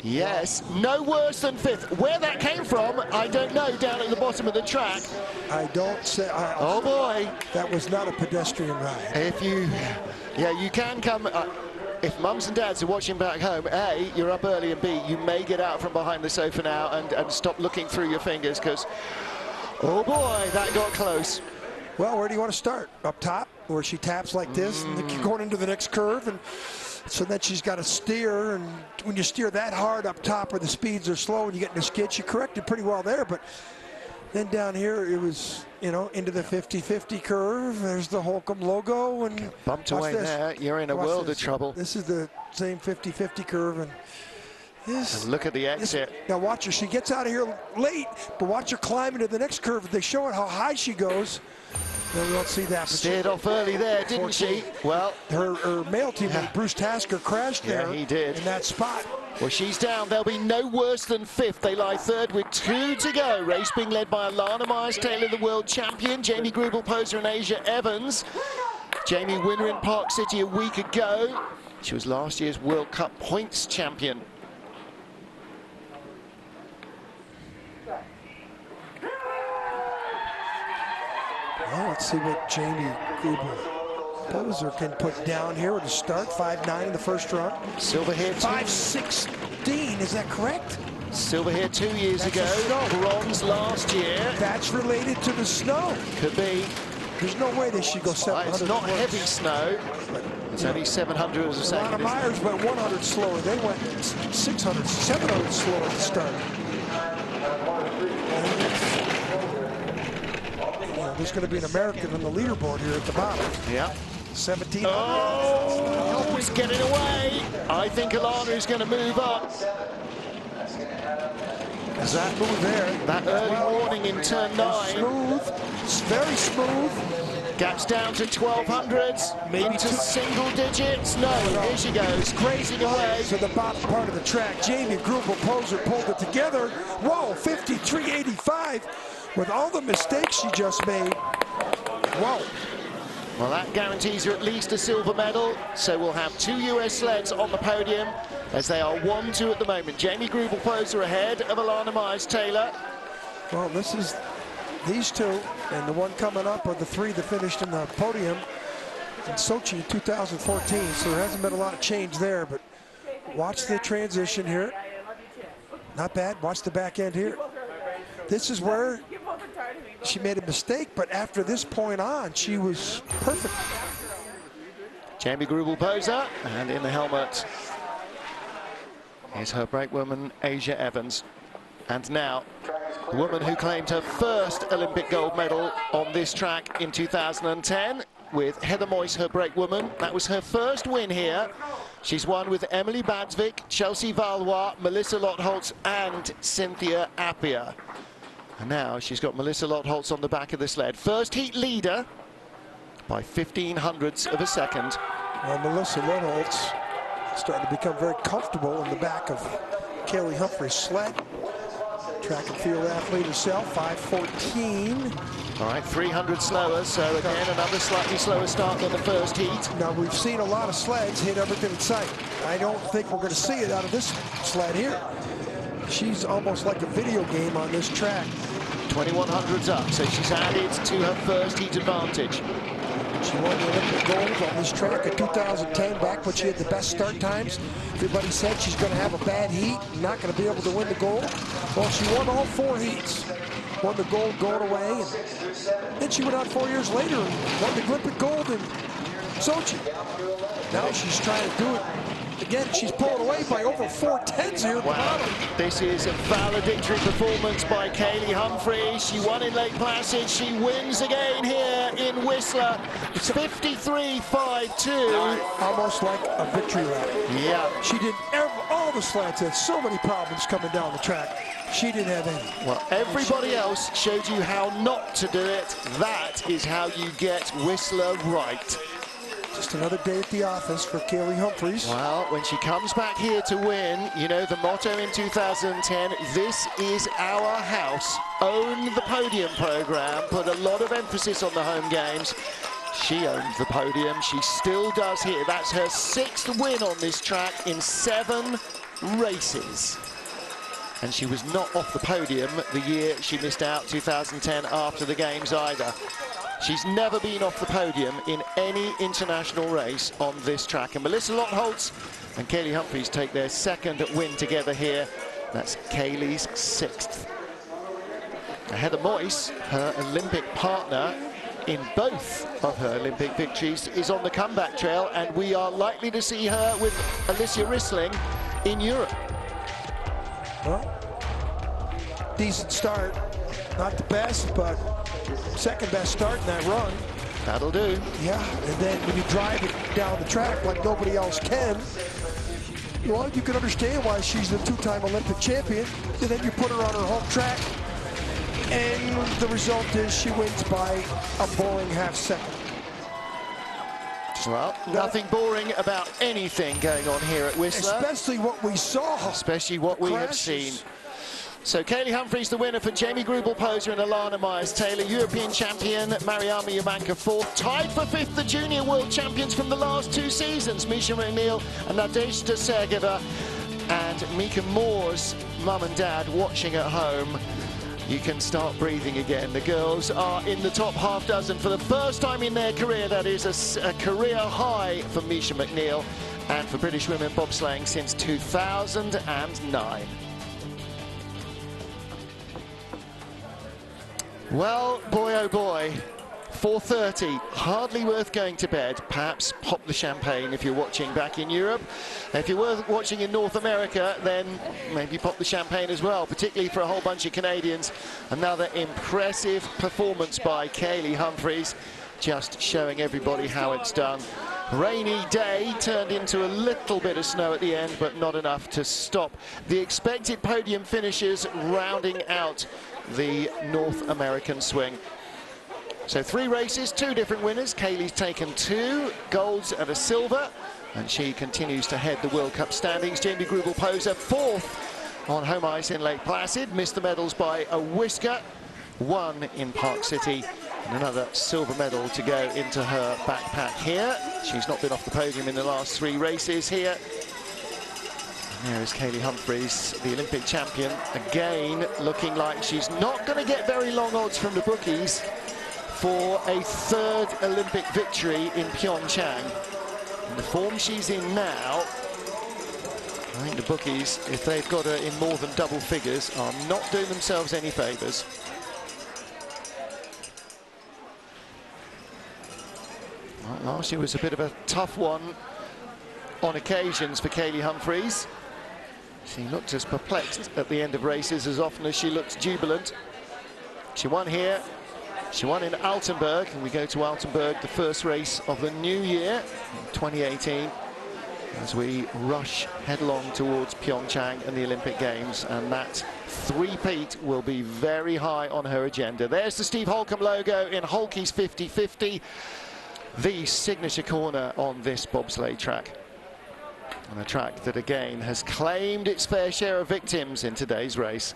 Yes, no worse than 5th. Where that came from, I don't know, down at the bottom of the track.
I don't say...
Oh, boy.
That was not a pedestrian ride.
If you... Yeah, you can come... if mums and dads are watching back home, A, you're up early, and B, you may get out from behind the sofa now and stop looking through your fingers, because, oh, boy, that got close.
Well, where do you want to start? Up top, where she taps like this, and then going into the next curve, and so then she's got to steer, and when you steer that hard up top where the speeds are slow and you get in a skid, she corrected pretty well there, but then down here it was, you know, into the 50-50 curve. There's the Holcomb logo, and
bumped away there. You're in a world of trouble.
This is the same 50-50 curve, and this.
And look at the exit.
Now watch her. She gets out of here late, but watch her climb into the next curve. They show it how high she goes. No, we don't see that.
Steered off early there, didn't she? Well,
her male teammate, Bruce Tasker, crashed there.
Yeah, he did.
In that spot.
Well, she's down. They'll be no worse than 5th. They lie 3rd with 2 to go. Race being led by Alana Myers-Taylor, the world champion. Jamie Grubel-Poser and Asia Evans. Jamie, winner in Park City a week ago. She was last year's World Cup points champion.
Well, let's see what Jamie Grubel-Poser can put down here with a start. 5.9 in the first run.
Silver here,
5.16, is that correct?
Silver here 2 years ago. Bronze last year.
That's related to the snow.
Could be.
There's no way they should go 700.
It's not heavy snow. It's only 700 as a second.
Alana Myers went 100 slower. They went 600, 700 slower at the start. There's going to be an American on the leaderboard here at the bottom.
Yeah.
17.
Oh, he's getting away. I think Alana is going to move up.
Is that move there?
That early warning in turn 9.
Smooth. It's very smooth.
Gaps down to 1200s. Maybe to single digits. No, here she goes, grazing away.
To the bottom part of the track. Jamie Grubel-Poser pulled it together. Whoa, 53.85. With all the mistakes she just made. Whoa.
Well, that guarantees her at least a silver medal. So we'll have 2 US sleds on the podium, as they are 1-2 at the moment. Jamie Grubel-Poser ahead of Alana Myers-Taylor.
Well, this is these two, and the one coming up are the 3 that finished in the podium in Sochi in 2014. So there hasn't been a lot of change there, but watch the transition here. Not bad. Watch the back end here. This is where she made a mistake, but after this point on, she was perfect.
Jamie Grubel-Poser, and in the helmet is her brakewoman, Asia Evans. And now, the woman who claimed her first Olympic gold medal on this track in 2010, with Heather Moyse, her brakewoman. That was her first win here. She's won with Emily Badsvik, Chelsea Valois, Melissa Lotholtz, and Cynthia Appia. And now she's got Melissa Lotholtz on the back of the sled. First heat leader by 1500ths of a second.
Well, Melissa Lotholtz starting to become very comfortable in the back of Kaylee Humphrey's sled. Track and field athlete herself, 5:14.
All right, 300 slower, so again, another slightly slower start than the first heat.
Now, we've seen a lot of sleds hit everything in sight. I don't think we're going to see it out of this sled here. She's almost like a video game on this track.
2100s up, so she's added to her first heat advantage.
She won the Olympic gold on this track in 2010, back when she had the best start times. Everybody said she's going to have a bad heat, not going to be able to win the gold. Well, she won all 4 heats. Won the gold going away, and then she went out 4 years later and won the Olympic gold in Sochi. Now she's trying to do it again. She's pulled away by over 4/10 here at the bottom.
This is a valedictory performance by Kaylee Humphries. She won in Lake Placid. She wins again here in Whistler. It's 53.52.
Almost like a victory lap.
Yeah.
She did all the slants had so many problems coming down the track. She didn't have any.
Well, everybody else showed you how not to do it. That is how you get Whistler right.
Just another day at the office for Kaylee Humphries.
Well, when she comes back here to win, you know, the motto in 2010, this is our house. Own the podium program, put a lot of emphasis on the home games. She owned the podium. She still does here. That's her 6th win on this track in 7 races. And she was not off the podium the year she missed out, 2010, after the games either. She's never been off the podium in any international race on this track. And Melissa Lockholtz and Kaylee Humphries take their 2nd win together here. That's Kaylee's 6th. Heather Moyse, her Olympic partner in both of her Olympic victories, is on the comeback trail, and we are likely to see her with Alicia Rissling in Europe.
Well, decent start. Not the best, but 2nd best start in that run.
That'll do.
Yeah, and then when you drive it down the track like nobody else can, well, you can understand why she's the 2-time Olympic champion. And then you put her on her home track, and the result is she wins by a boring half-second.
Well, nothing boring about anything going on here at Whistler.
Especially what we saw.
Especially what we have seen. So Kaylee Humphries the winner for Jamie Grubel-Poser and Alana Myers-Taylor. European champion Mariama Yamanka 4th. Tied for 5th, the junior world champions from the last 2 seasons. Misha McNeil and Nadezhda Sergeva. And Mika Moore's mum and dad watching at home. You can start breathing again. The girls are in the top half dozen for the first time in their career. That is a career high for Misha McNeil and for British women bobsleighing since 2009. Well, boy, oh boy, 4:30, hardly worth going to bed. Perhaps pop the champagne if you're watching back in Europe. If you're watching in North America, then maybe pop the champagne as well, particularly for a whole bunch of Canadians. Another impressive performance by Kaylee Humphries, just showing everybody how it's done. Rainy day turned into a little bit of snow at the end, but not enough to stop the expected podium finishers rounding out the North American swing. So 3 races, 2 different winners. Kaylee's taken 2 golds and a silver, and she continues to head the World Cup standings. Jamie Grubel-Poser 4th on home ice in Lake Placid, missed the medals by a whisker. 1 in Park City, and another silver medal to go into her backpack here. She's not been off the podium in the last 3 races here. And there is Kaylee Humphries, the Olympic champion, again looking like she's not going to get very long odds from the bookies for a 3rd Olympic victory in Pyeongchang. And the form she's in now, I think the bookies, if they've got her in more than double figures, are not doing themselves any favours. Well, last year was a bit of a tough one on occasions for Kaylee Humphries. She looked as perplexed at the end of races as often as she looked jubilant. She won here. She won in Altenburg, and we go to Altenburg, the first race of the new year, 2018, as we rush headlong towards Pyeongchang and the Olympic Games, and that 3-peat will be very high on her agenda. There's the Steve Holcomb logo in Holke's 50-50, the signature corner on this bobsleigh track. And a track that again has claimed its fair share of victims in today's race.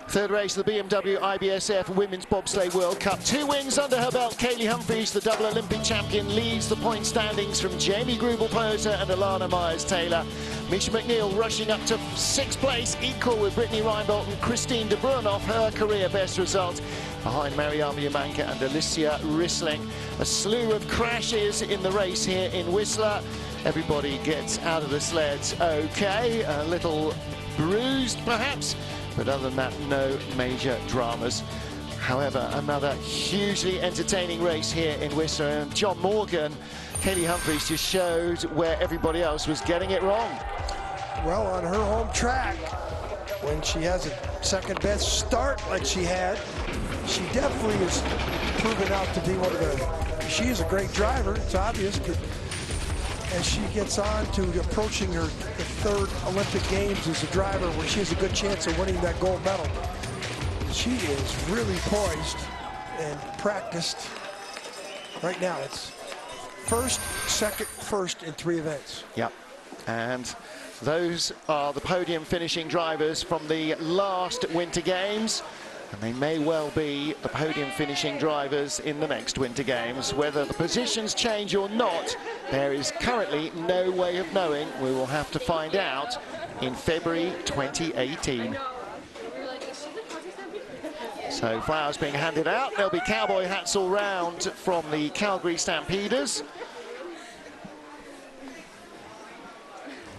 Third race of the BMW IBSF Women's Bobsleigh World Cup. 2 wins under her belt. Kaylee Humphries, the double Olympic champion, leads the point standings from Jamie Grubel-Poser and Alana Myers-Taylor. Misha McNeil rushing up to 6th place, equal with Brittany Reinbold and Christine de Bruinoff, her career best result, behind Mariama Yamanka and Alicia Rissling. A slew of crashes in the race here in Whistler. Everybody gets out of the sleds okay, a little bruised perhaps, but other than that, no major dramas. However, another hugely entertaining race here in Whistler, and John Morgan, Kaylee Humphries just showed where everybody else was getting it wrong.
Well, on her home track, when she has a second best start like she had, she definitely is proven out to be one of the, she is a great driver, it's obvious, but as she gets on to approaching her third Olympic Games as a driver where she has a good chance of winning that gold medal, she is really poised and practiced. Right now it's first, second, first in 3 events.
Yep, and those are the podium finishing drivers from the last Winter Games, and they may well be the podium finishing drivers in the next Winter Games. Whether the positions change or not, there is currently no way of knowing. We will have to find out in February 2018. So flowers being handed out. There'll be cowboy hats all round from the Calgary Stampeders.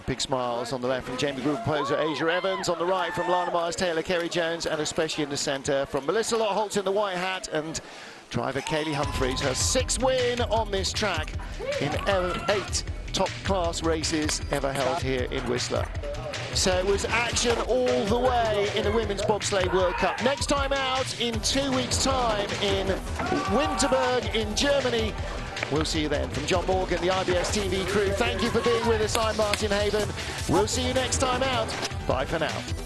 Big smiles on the left from Jamie Gruber-Poser, Asia Evans. On the right from Lana Mars, Taylor Kerry-Jones, and especially in the centre from Melissa Lottholtz in the white hat and driver Kaylee Humphries. Her 6th win on this track in 8 top-class races ever held here in Whistler. So it was action all the way in the Women's Bobsleigh World Cup. Next time out in 2 weeks' time in Winterberg in Germany. We'll see you then. From John Morgan, the IBS TV crew, thank you for being with us. I'm Martin Haven. We'll see you next time out. Bye for now.